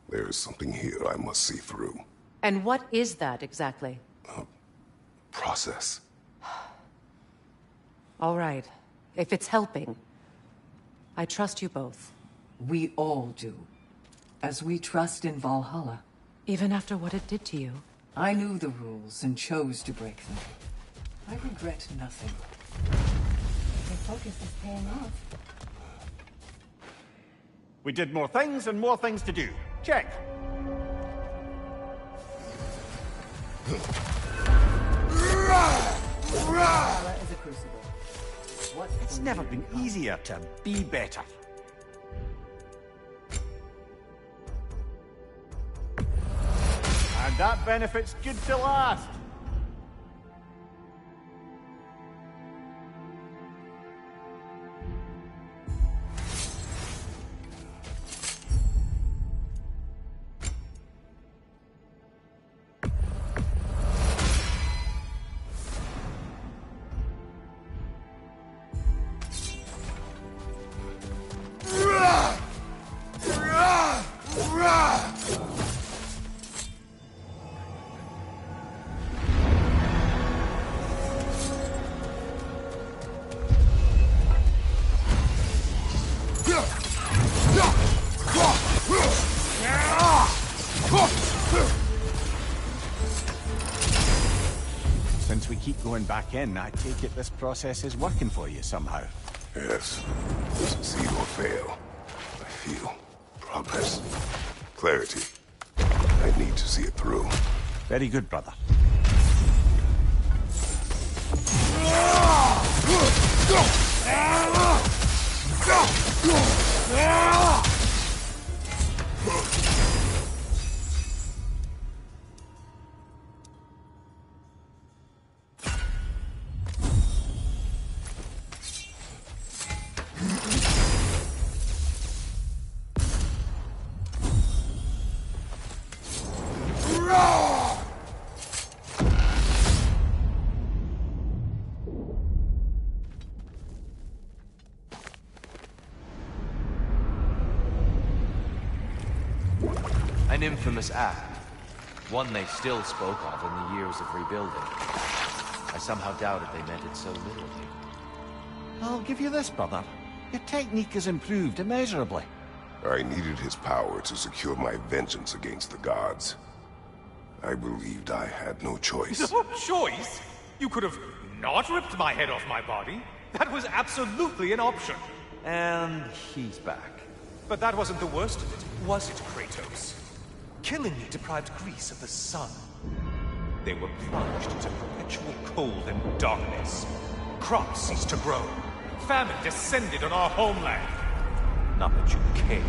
There is something here I must see through. And what is that exactly? Process. All right. If it's helping, I trust you both. We all do. As we trust in Valhalla. Even after what it did to you. I knew the rules and chose to break them. I regret nothing. Your focus is paying off. We did more things and more things to do. Check. Valhalla is a crucible. What It's will never you been become? easier to be better. And that benefit's good to last. Since we keep going back in, I take it this process is working for you somehow. Yes. Succeed or fail. I feel progress. Clarity. I need to see it through. Very good, brother. An infamous act. One they still spoke of in the years of rebuilding. I somehow doubted they meant it so literally. I'll give you this, brother. Your technique has improved immeasurably. I needed his power to secure my vengeance against the gods. I believed I had no choice. No choice? You could have not ripped my head off my body. That was absolutely an option. And he's back. But that wasn't the worst of it, was it, Kratos? Killing me deprived Greece of the sun. They were plunged into perpetual cold and darkness. Crops ceased to grow. Famine descended on our homeland. Not that you cared.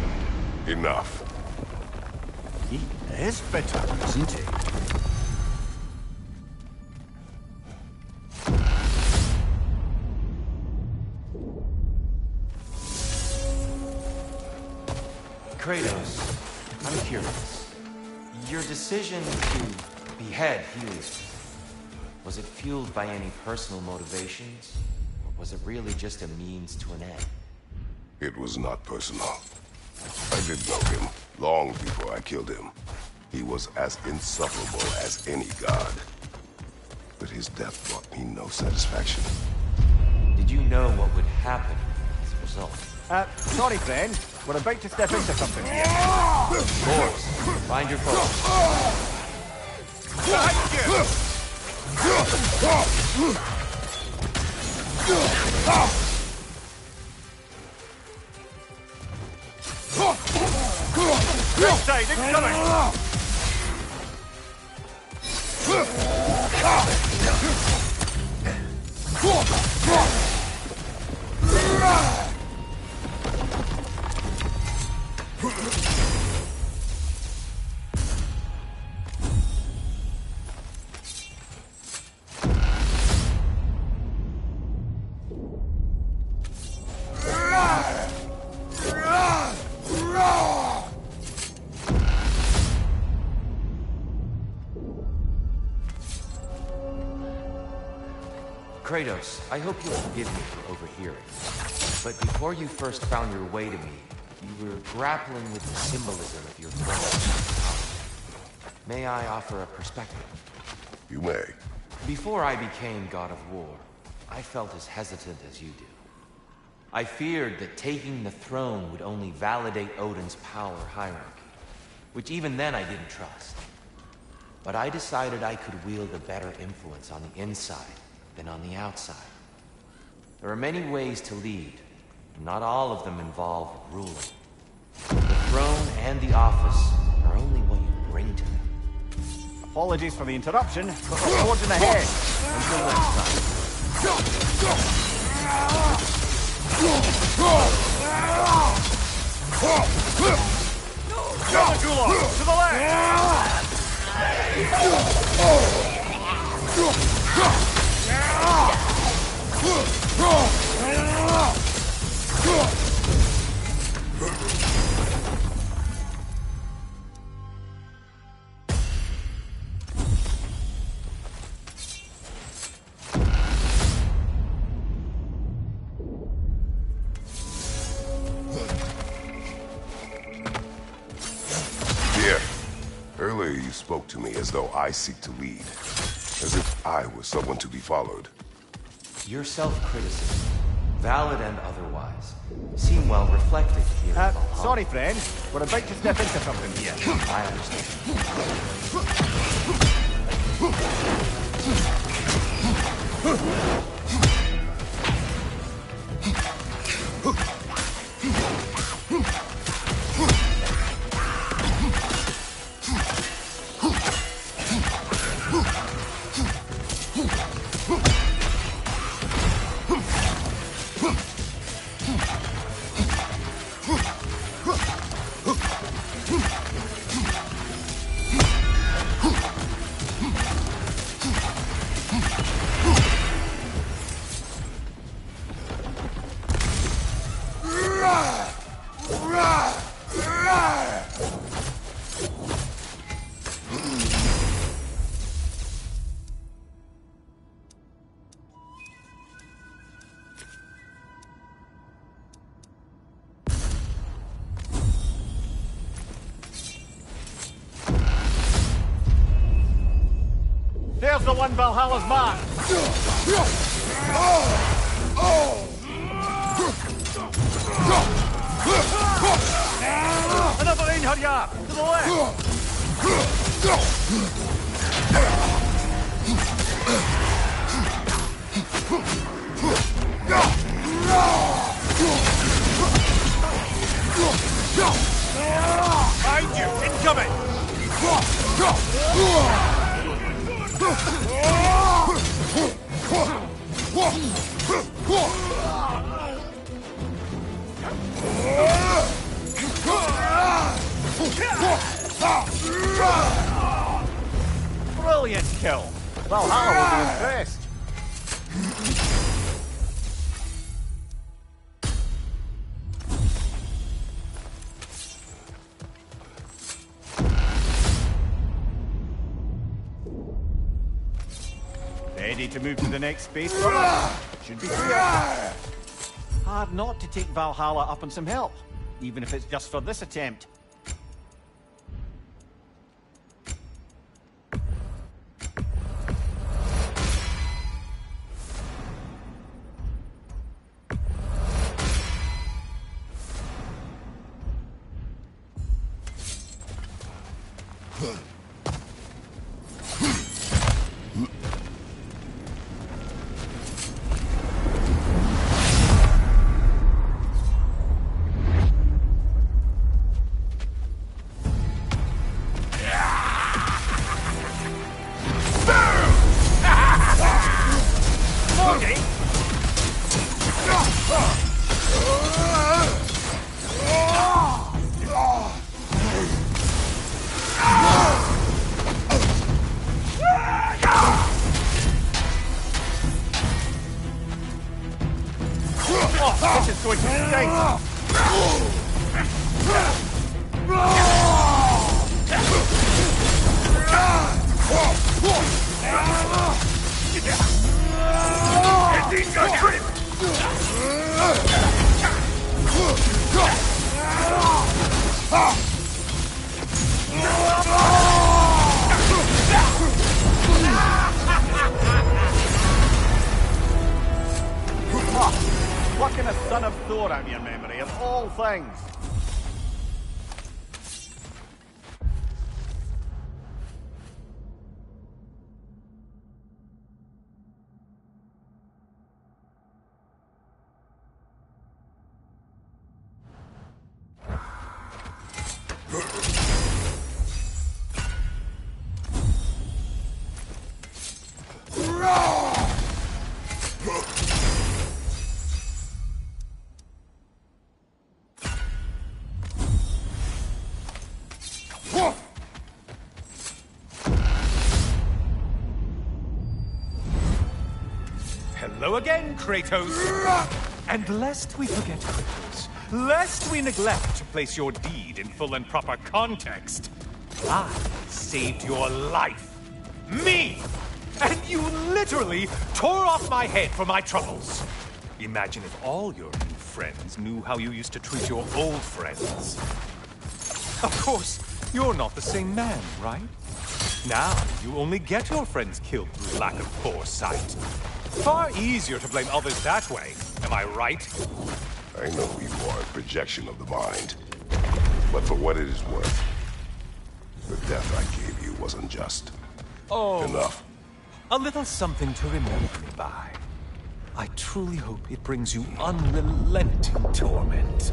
Enough. He is bitter, isn't he? Kratos, I'm curious. Your decision to behead Helios, was it fueled by any personal motivations? Or was it really just a means to an end? It was not personal. I did know him long before I killed him. He was as insufferable as any god. But his death brought me no satisfaction. Did you know what would happen as a result? Sorry, friend. We're about to step into something here. Force, find your focus. Side incoming! Kratos, I hope you'll forgive me for overhearing. But before you first found your way to me, you were grappling with the symbolism of your throne. May I offer a perspective? You may. Before I became God of War, I felt as hesitant as you do. I feared that taking the throne would only validate Odin's power hierarchy, which even then I didn't trust. But I decided I could wield a better influence on the inside than on the outside. There are many ways to lead, and not all of them involve ruling. The throne and the office are only what you bring to them. Apologies for the interruption, but we're forging ahead. Until Gulag, to the left! Dear, earlier you spoke to me as though I seek to lead. As if I were someone to be followed. Your self-criticism, valid and otherwise, seem well reflected here in Valhalla. Sorry, friend. We're about to step into something here. I understand. There's the one Valhalla's mark. Another Einherjar, to the left. Behind you, incoming! Brilliant kill. Valhalla will be impressed. Ready to move to the next space, brother? Should be clear. Hard not to take Valhalla up on some help, even if it's just for this attempt. This is going to stink! Plucking a son of Thor out of your memory, of all things. Hello again, Kratos. And lest we forget, Kratos, lest we neglect to place your deed in full and proper context, I saved your life. Me! And you literally tore off my head for my troubles. Imagine if all your new friends knew how you used to treat your old friends. Of course, you're not the same man, right? Now, you only get your friends killed through lack of foresight. Far easier to blame others that way, am I right? I know you are a projection of the mind. But for what it is worth, the death I gave you was unjust. Oh. Enough. A little something to remember me by. I truly hope it brings you unrelenting torment.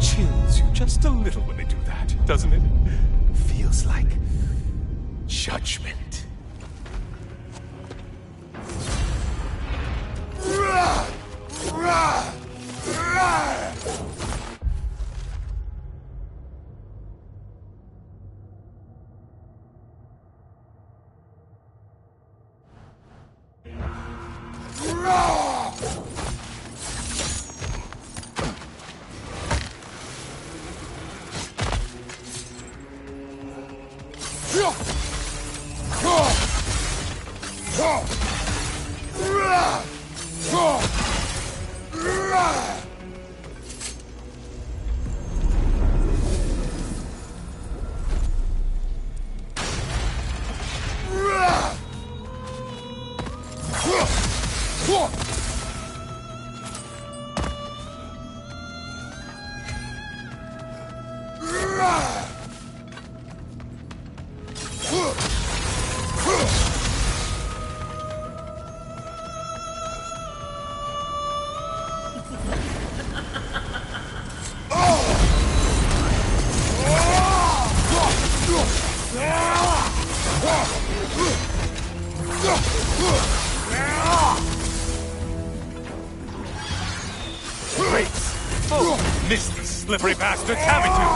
Chills you just a little when they do that, doesn't it? Feels like judgment. Missed the slippery bastards, haven't you?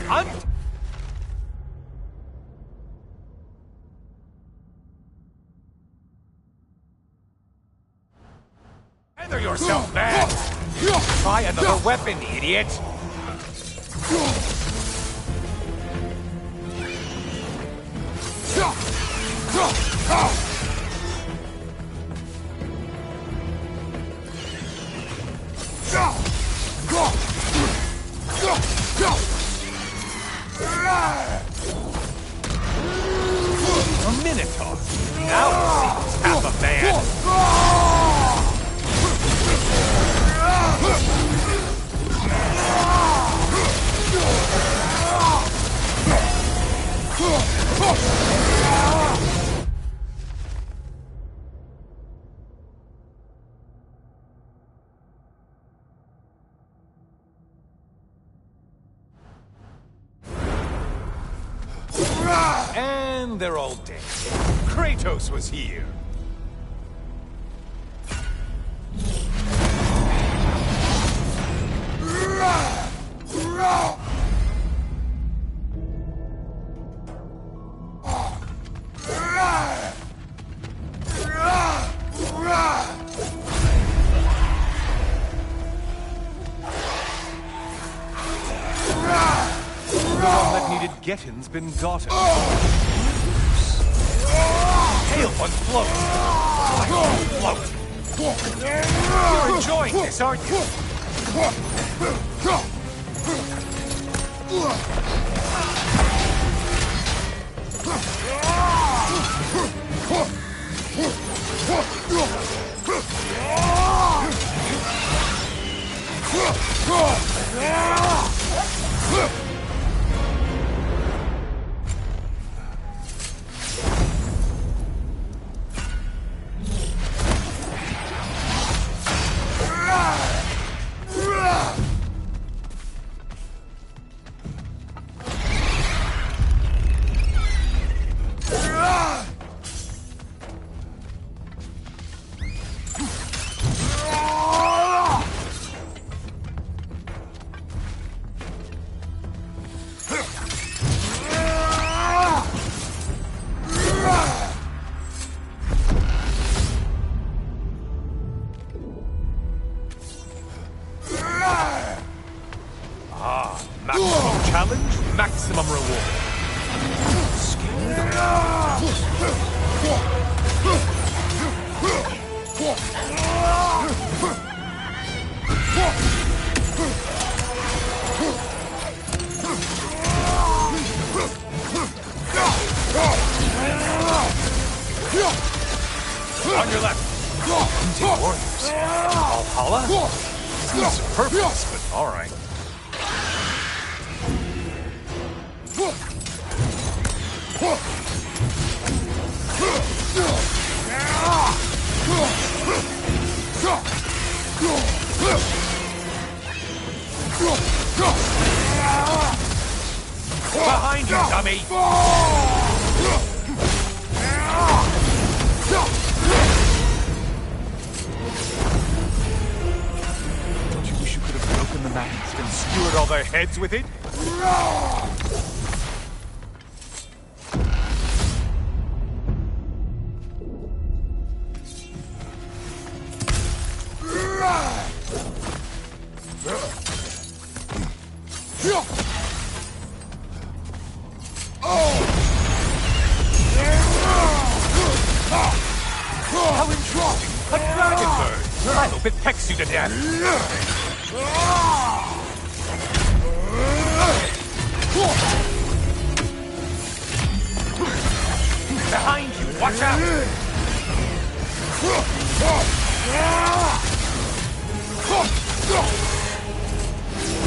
Hunt! Feather yourself, man! Try another weapon, idiot! A Minotaur! Now it seems half a man! And they're all dead. Kratos was here. The one that needed getting's been gotten. Hail one float! Float! You're enjoying this, aren't you? Maximum challenge, maximum reward. On your left. Hunting warriors. Valhalla? Seems superfluous, but alright. Behind you, dummy! Don't you wish you could have broken the mast and skewered all their heads with it? How interesting! A dragon bird! I hope it pecks you to death! Behind you! Watch out!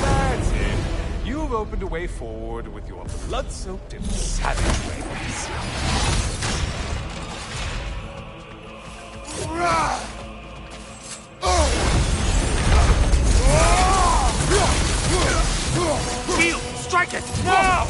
That's it. You've opened a way forward with your blood-soaked and savage ways. Strike it! Now!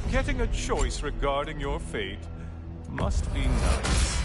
Getting a choice regarding your fate must be nice.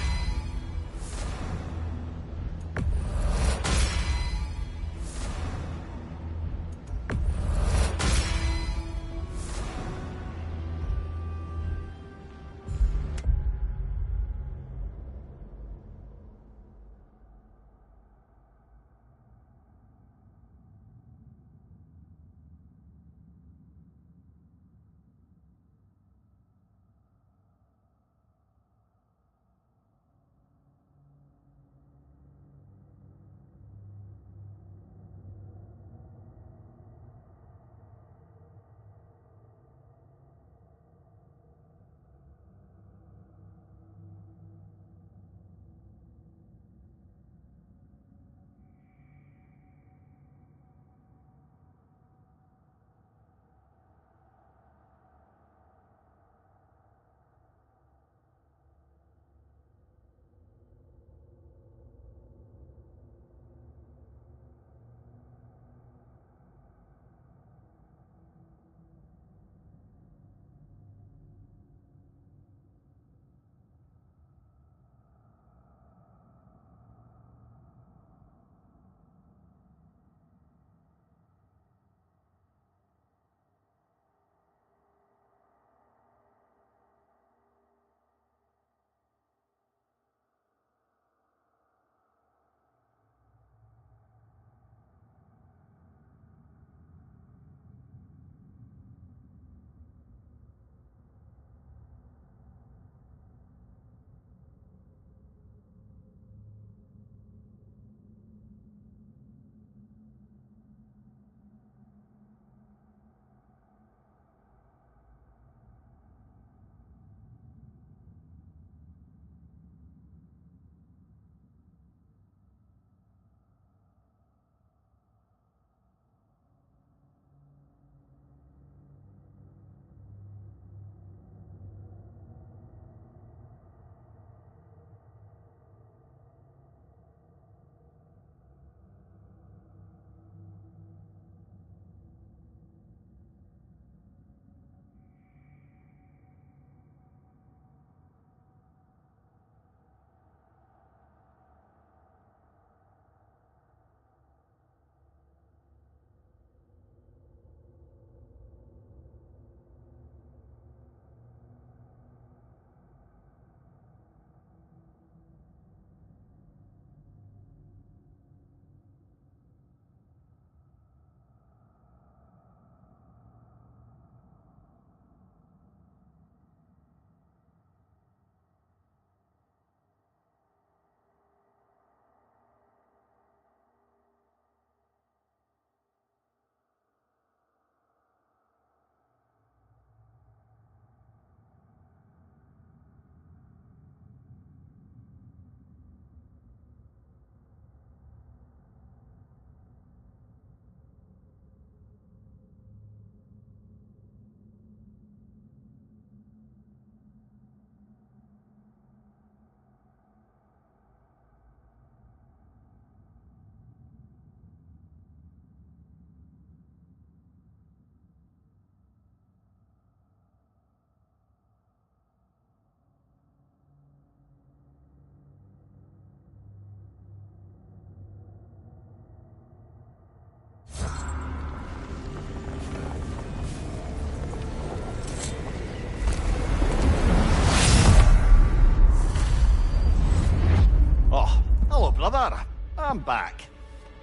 Brother, I'm back.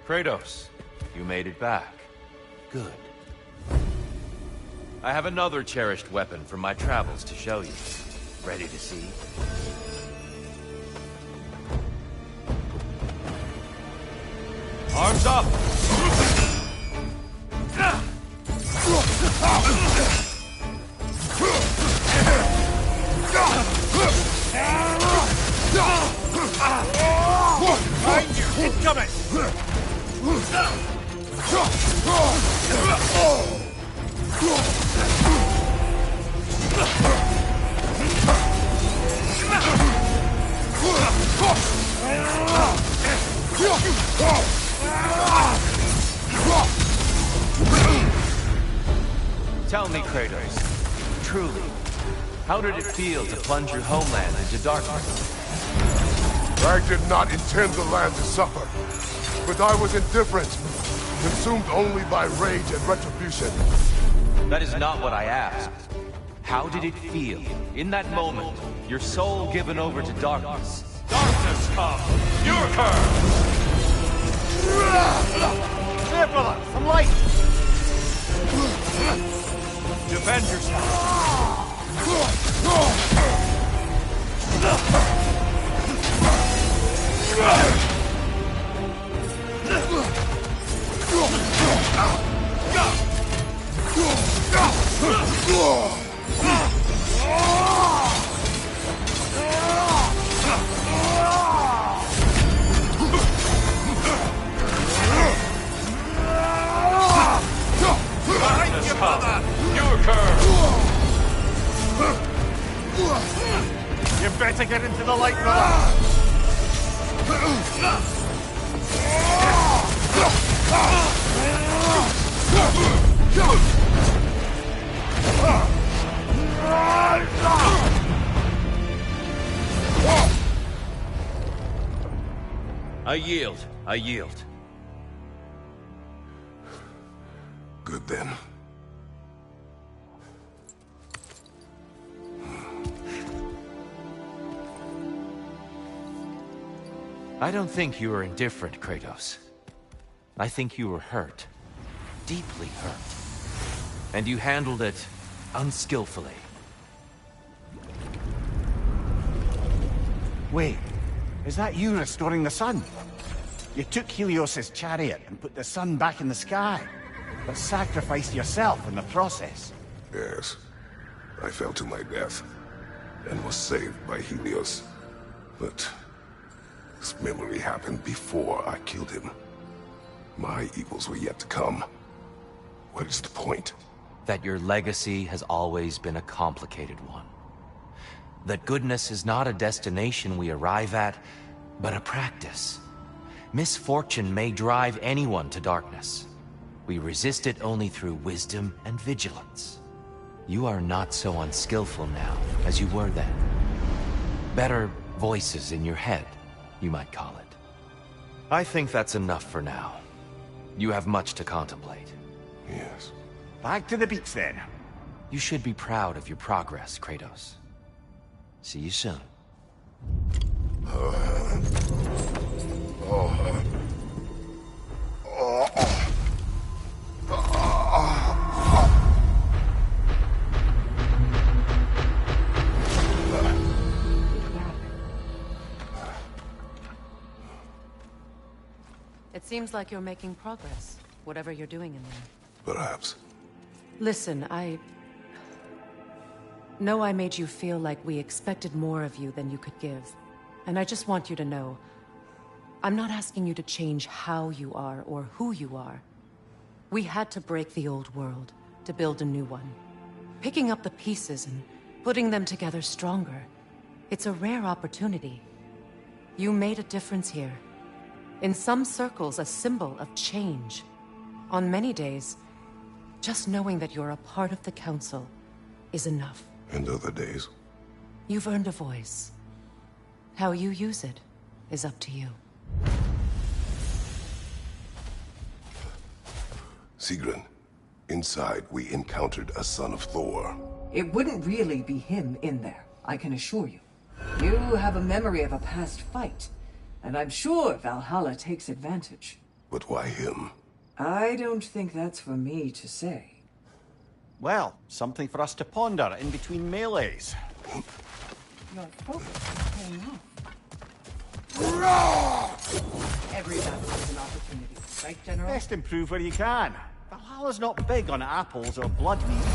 Kratos, you made it back. Good. I have another cherished weapon from my travels to show you. Ready to see? Arms up! coming! Tell me, Kratos, truly, how did it feel to plunge your homeland into darkness? I did not intend the land to suffer, but I was indifferent, consumed only by rage and retribution. That is not what I asked. How did it feel, in that moment, your soul given over to darkness? Darkness come! Your curse! There, brother! Some light! Defend yourself! Darkness come! Your curse! You better get into the light, brother! I yield. I yield. Good then. I don't think you were indifferent, Kratos. I think you were hurt. Deeply hurt. And you handled it unskillfully. Wait, is that you restoring the sun? You took Helios's chariot and put the sun back in the sky, but sacrificed yourself in the process. Yes. I fell to my death, and was saved by Helios. But this memory happened before I killed him. My evils were yet to come. What is the point? That your legacy has always been a complicated one. That goodness is not a destination we arrive at, but a practice. Misfortune may drive anyone to darkness. We resist it only through wisdom and vigilance. You are not so unskillful now as you were then. Better voices in your head, you might call it. I think that's enough for now. You have much to contemplate. Yes. Back to the beach then. You should be proud of your progress, Kratos. See you soon. It seems like you're making progress, whatever you're doing in there. Perhaps. Listen, I know I made you feel like we expected more of you than you could give. And I just want you to know, I'm not asking you to change how you are or who you are. We had to break the old world to build a new one. Picking up the pieces and putting them together stronger. It's a rare opportunity. You made a difference here. In some circles, a symbol of change. On many days, just knowing that you're a part of the Council is enough. And other days? You've earned a voice. How you use it is up to you. Sigrun, inside we encountered a son of Thor. It wouldn't really be him in there, I can assure you. You have a memory of a past fight, and I'm sure Valhalla takes advantage. But why him? I don't think that's for me to say. Well, something for us to ponder in between melees. Your focus is paying off. Every battle is an opportunity, right, General? Best improve where you can. Valhalla's not big on apples or blood meat.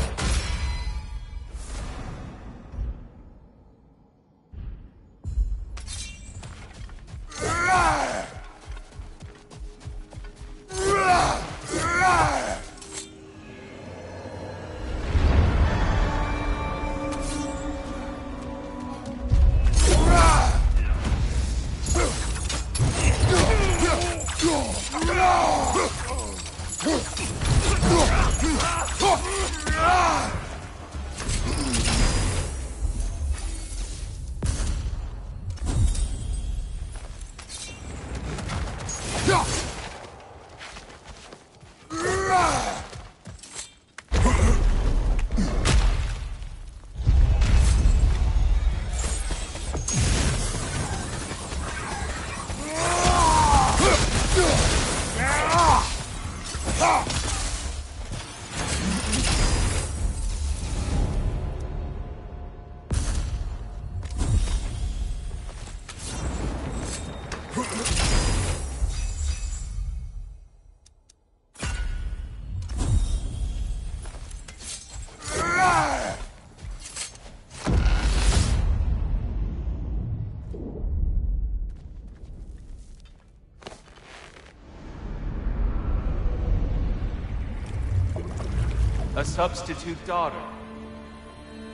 A substitute daughter.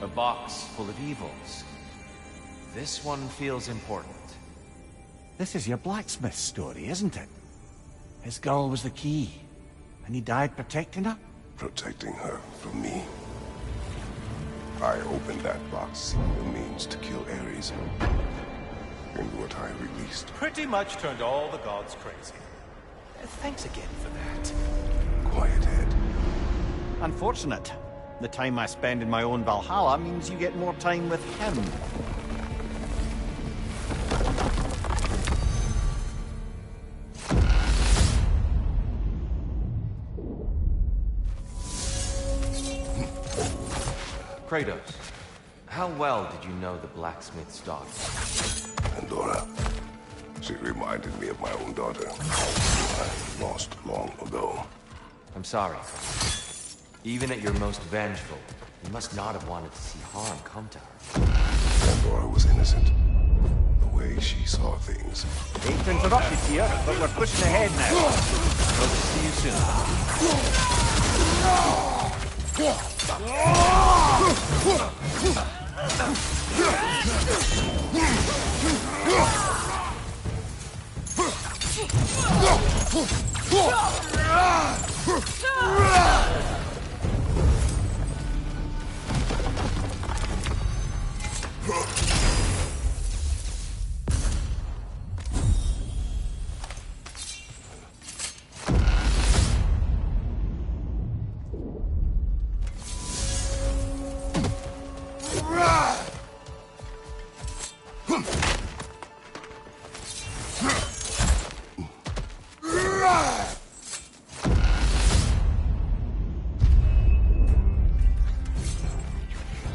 A box full of evils. This one feels important. This is your blacksmith story, isn't it? His girl was the key, and he died protecting her? Protecting her from me. I opened that box seeking the means to kill Ares. And what I released. Pretty much turned all the gods crazy. Thanks again for that. Quiet head. Unfortunate. The time I spend in my own Valhalla means you get more time with him. Kratos, how well did you know the blacksmith's daughter? Pandora. She reminded me of my own daughter. I lost long ago. I'm sorry. Even at your most vengeful, you must not have wanted to see harm come to her. Pandora was innocent. The way she saw things. Hate to interrupt you here, but we're pushing ahead now. Hope to see you soon.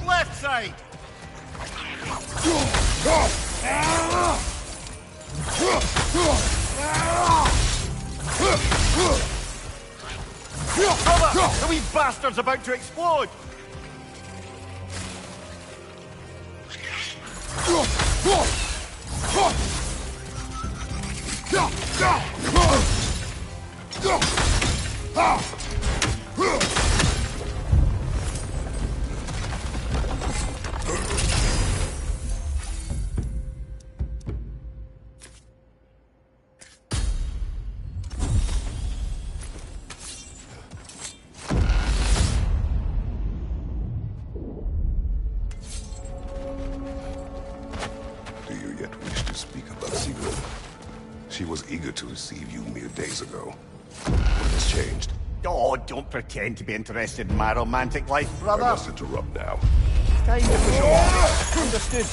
Left side! Brother, the wee bastard's about to explode! Do you yet wish to speak about Sigrid? She was eager to receive you mere days ago. What has changed? Oh, don't pretend to be interested in my romantic life, I brother. must interrupt now. Time to push on. Understood.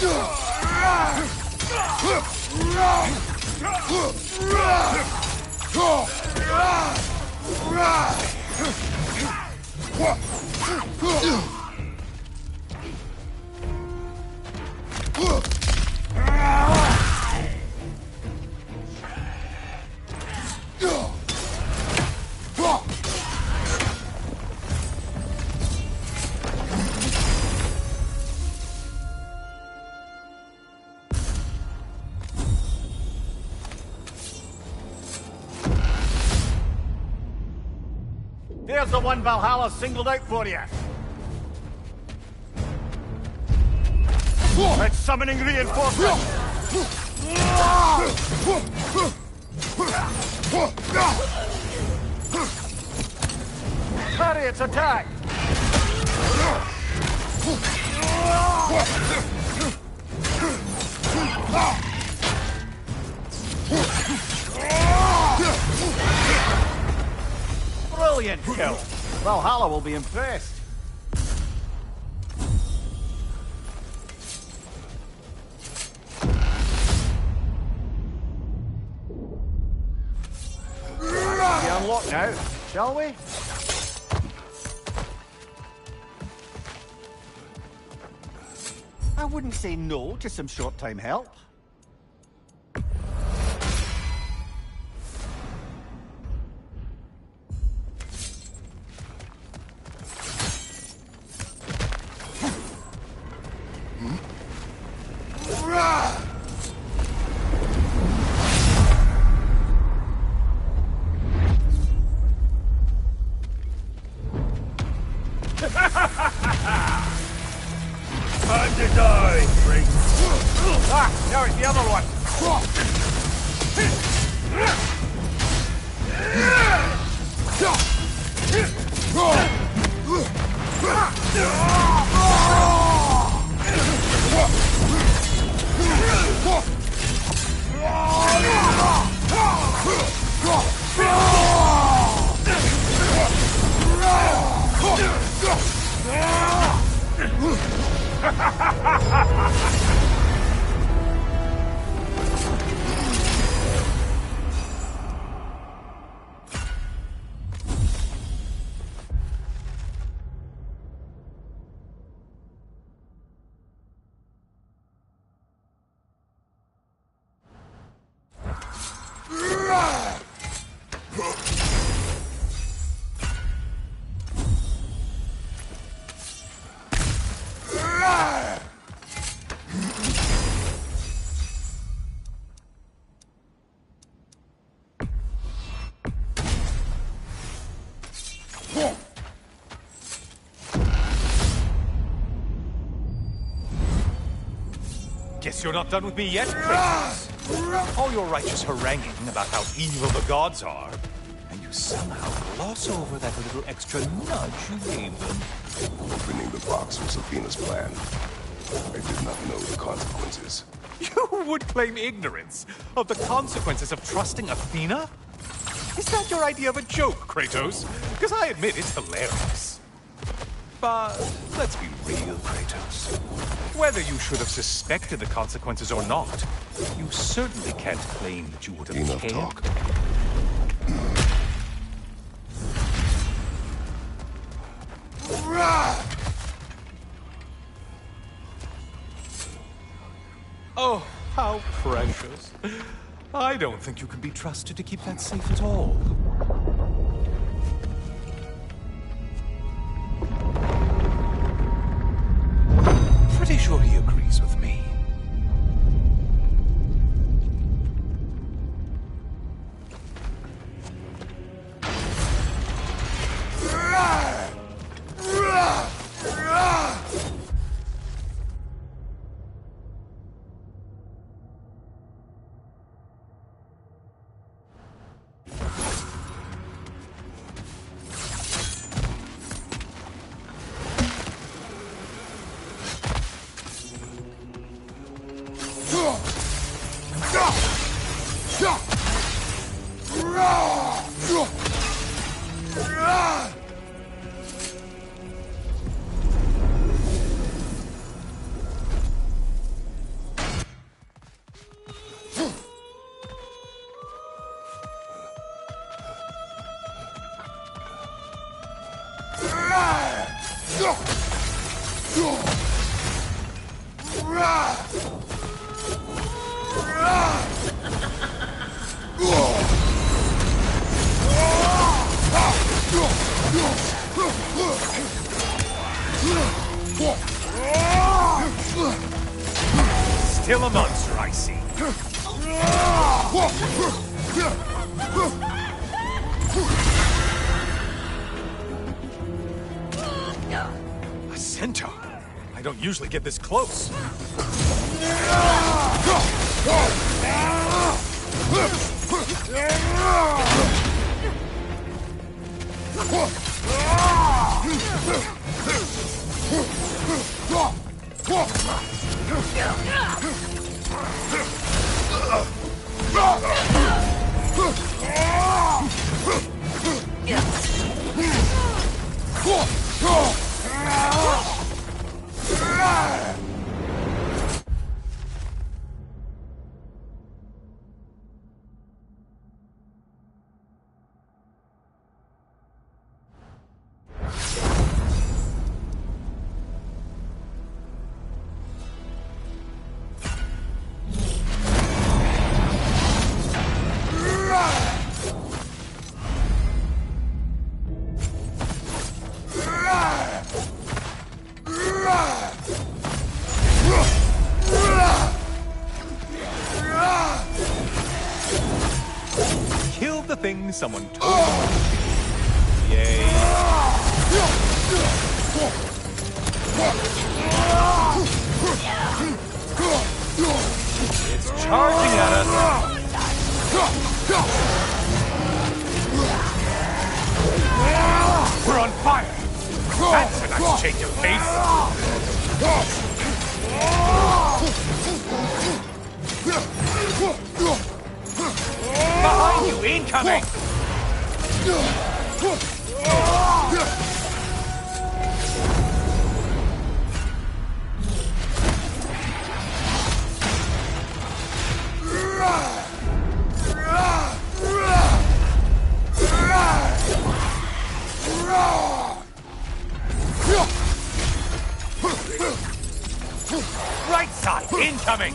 There's the one Valhalla singled out for you. It's summoning reinforcements. Parry its attack. Brilliant kill. Valhalla will be impressed. We unlock now, shall we? I wouldn't say no to some short-time help. Time to die, Drake. Ah, no, it's the other one. Guess you're not done with me yet, Kratos. All your righteous haranguing about how evil the gods are, and you somehow gloss over that little extra nudge you gave them. Opening the box was Athena's plan. I did not know the consequences. You would claim ignorance of the consequences of trusting Athena? Is that your idea of a joke, Kratos? Because I admit it's hilarious. But let's be real, Kratos. Whether you should have suspected the consequences or not, you certainly can't claim that you would have Enough cared. talk. Oh, how precious. I don't think you can be trusted to keep that safe at all. Pretty sure he agrees with me. Still a monster, I see. A centaur? I don't usually get this close. Killed the thing someone told me. Yay. It's charging at us! We're on fire! That's a nice change of pace! Behind you, incoming! Right side, incoming!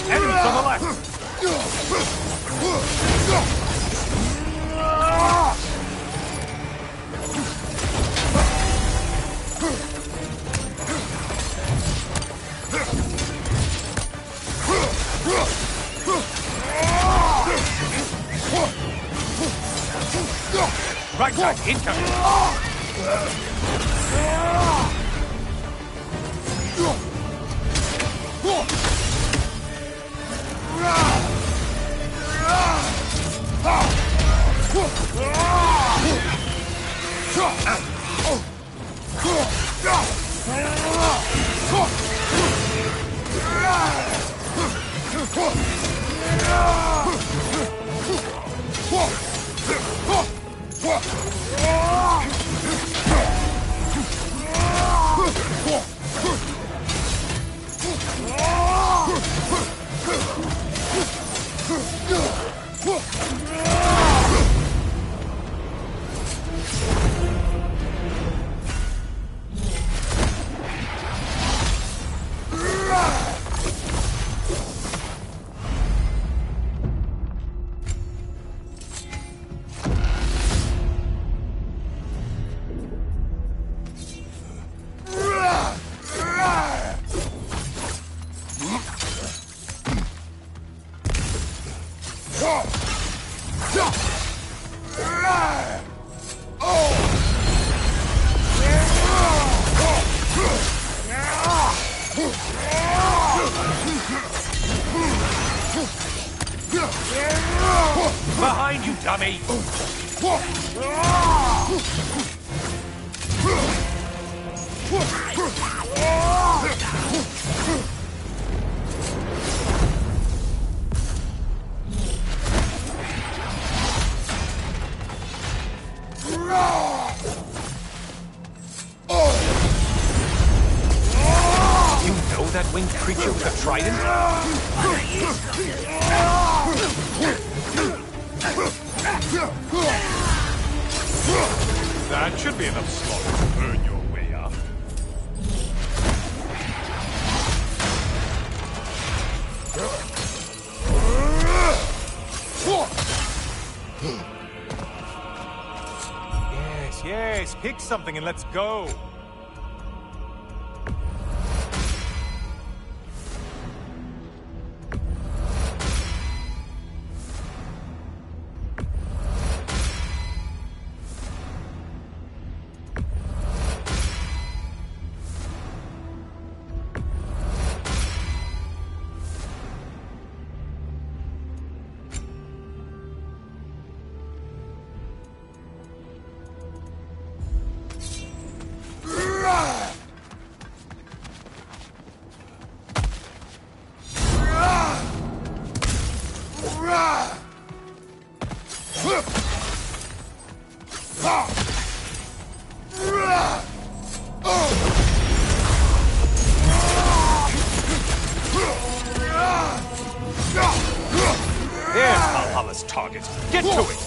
Enemies on the left! Right side, incoming! Behind you, dummy! You know that winged creature with a trident? That should be enough slaughter to burn your way up. Yes, pick something and let's go. Get to it!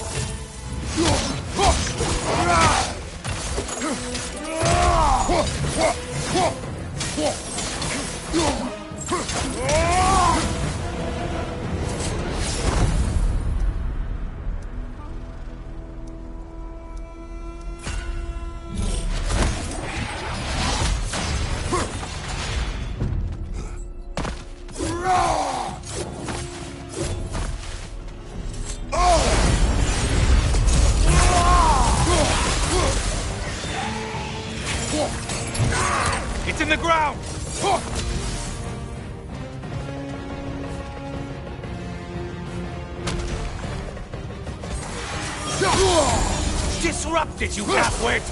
It's in the ground! Disrupt it, you half-wit!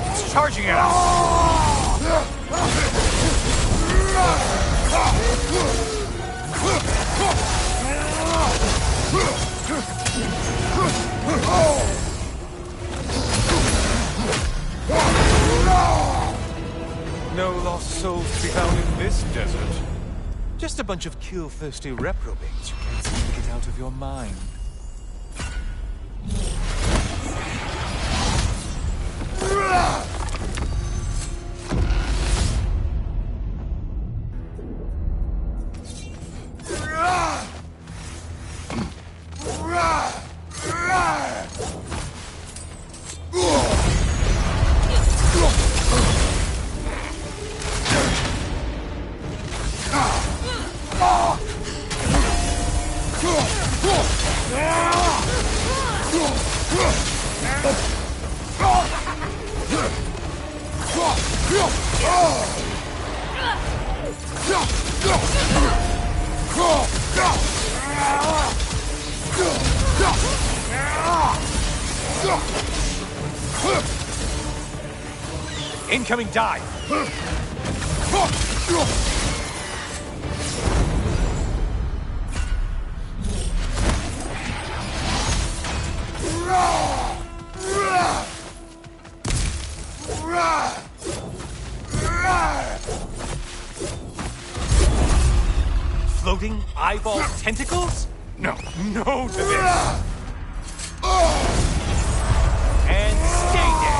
It's charging at us! No lost souls to be found in this desert. Just a bunch of kill-thirsty reprobates you can't seem to get out of your mind. Incoming dive! Floating eyeball tentacles? No, no to this! And stay there!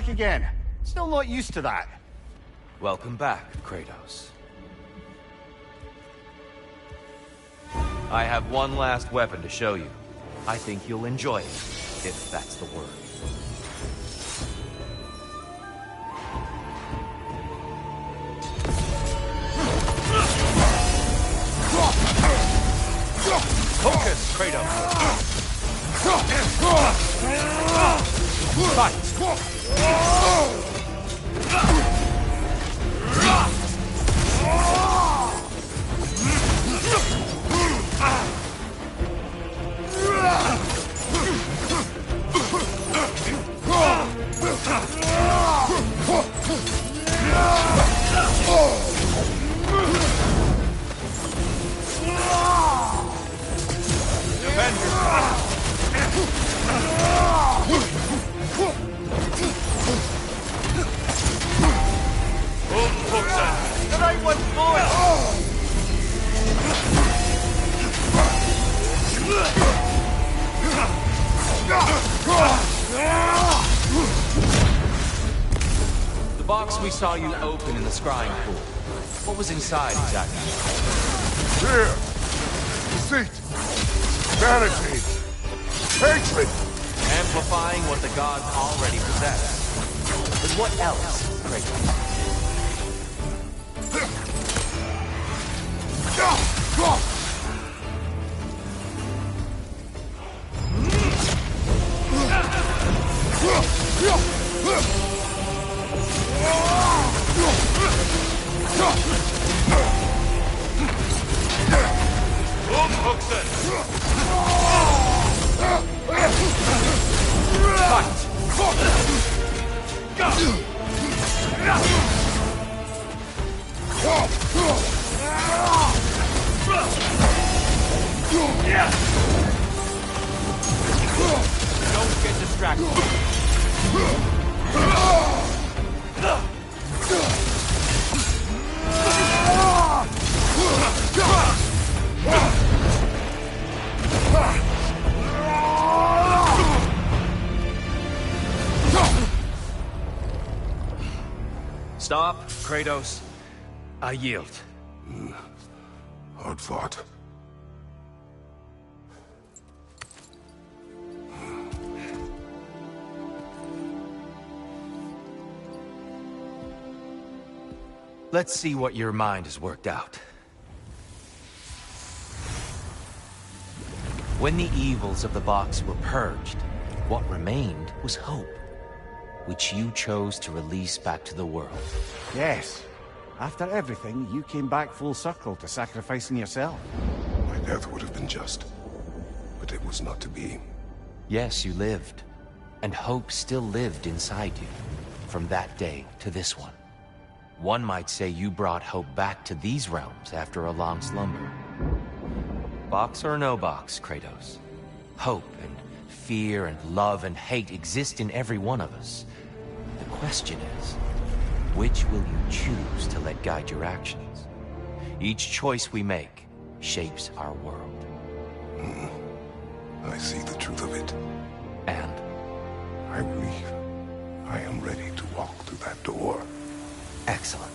back again. Still not used to that. Welcome back, Kratos. I have one last weapon to show you. I think you'll enjoy it, if that's the word. Focus, Kratos! Fight! The right one's for The box we saw you open in the scrying pool. What was inside exactly? Fear, deceit, vanity, hatred. Amplifying what the gods already possess. But what else, Kratos? Don't get distracted. Stop, Kratos. I yield. Hard fought. Let's see what your mind has worked out. When the evils of the box were purged, what remained was hope, which you chose to release back to the world. Yes. After everything, you came back full circle to sacrificing yourself. My death would have been just, but it was not to be. Yes, you lived, and hope still lived inside you, from that day to this one. One might say you brought hope back to these realms after a long slumber. Box or no box, Kratos. Hope and fear and love and hate exist in every one of us. The question is, which will you choose to let guide your actions? Each choice we make shapes our world. I see the truth of it. And? I believe I am ready to walk through that door. Excellent.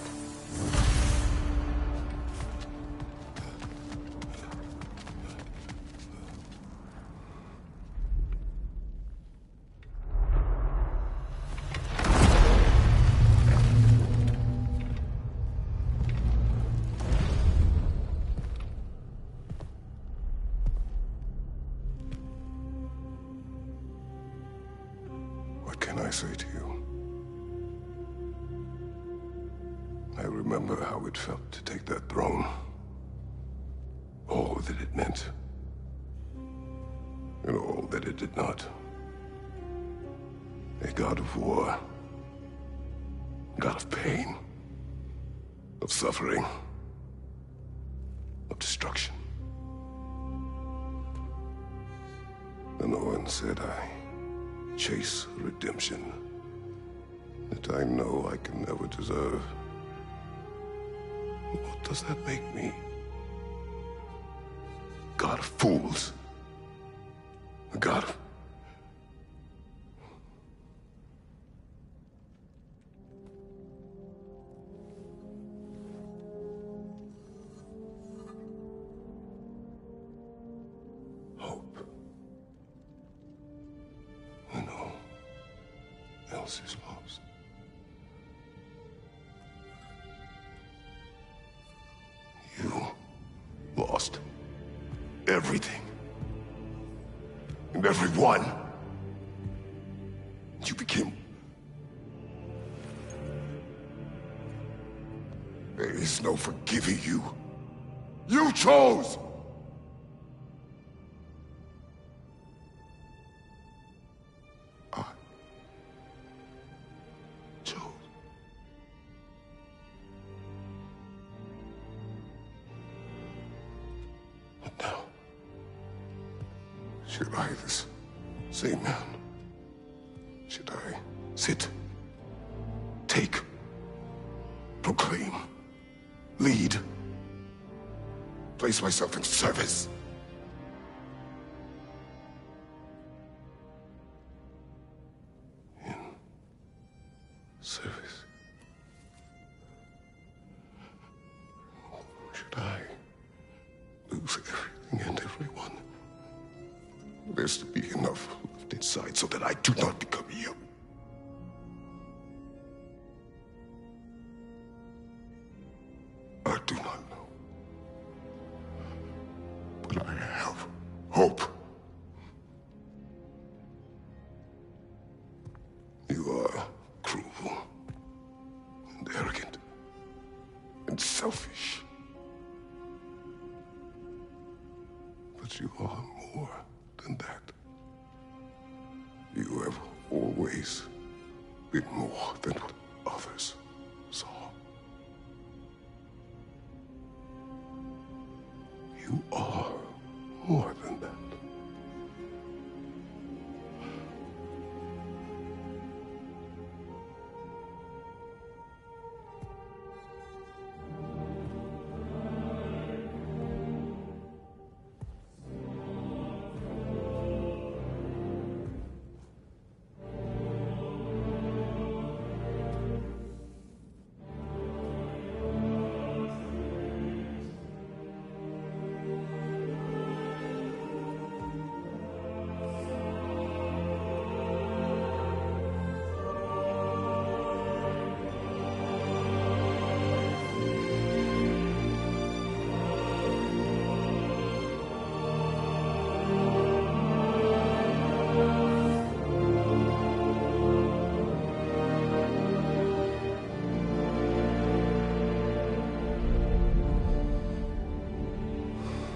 What can I say to you? I remember how it felt to take that throne. All that it meant. And all that it did not. A god of war. God of pain. Of suffering. Of destruction. And Owen said I chase redemption that I know I can never deserve. What does that make me? God of fools. A god of... else is lost. You lost everything. And everyone. You became... There is no forgiving you. You chose! I chose. But now, should I, this same man, should I sit, take, proclaim, lead, place myself in service? In service? Should I lose everything and everyone? There's to be enough left inside so that I do not become you. I do not know. But I have hope. You are cruel and arrogant and selfish. But you are more than that. You have always been more than what others saw. You are more than that.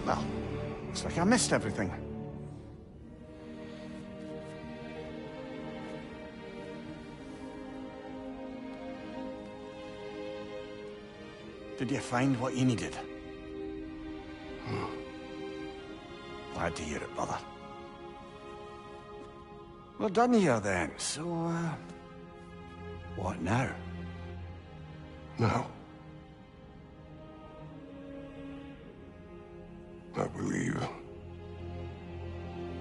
Well, looks like I missed everything. Did you find what you needed? Glad to hear it, brother. We're done here then, so, what now? Now, I believe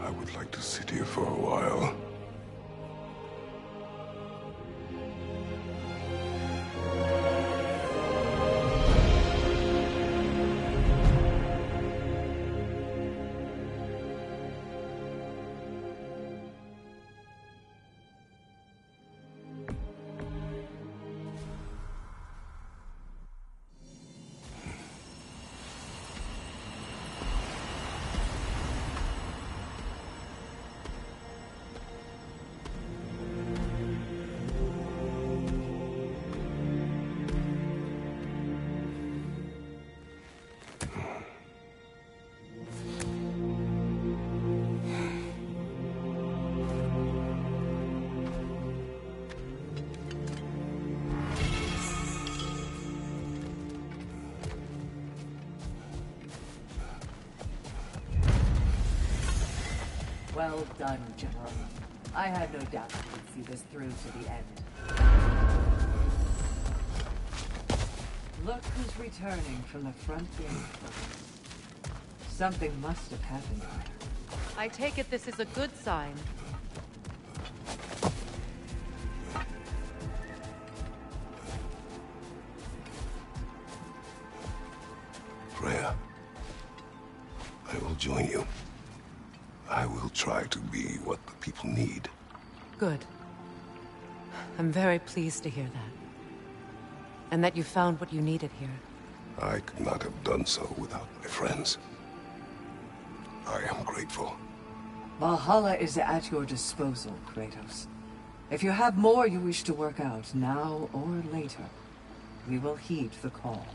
I would like to sit here for a while. Well done, General. I had no doubt you would see this through to the end. Look who's returning from the front gate. Something must have happened here. I take it this is a good sign. Freya, I will join you. I will try to be what the people need. Good. I'm very pleased to hear that. And that you found what you needed here. I could not have done so without my friends. I am grateful. Valhalla is at your disposal, Kratos. If you have more you wish to work out, now or later, we will heed the call.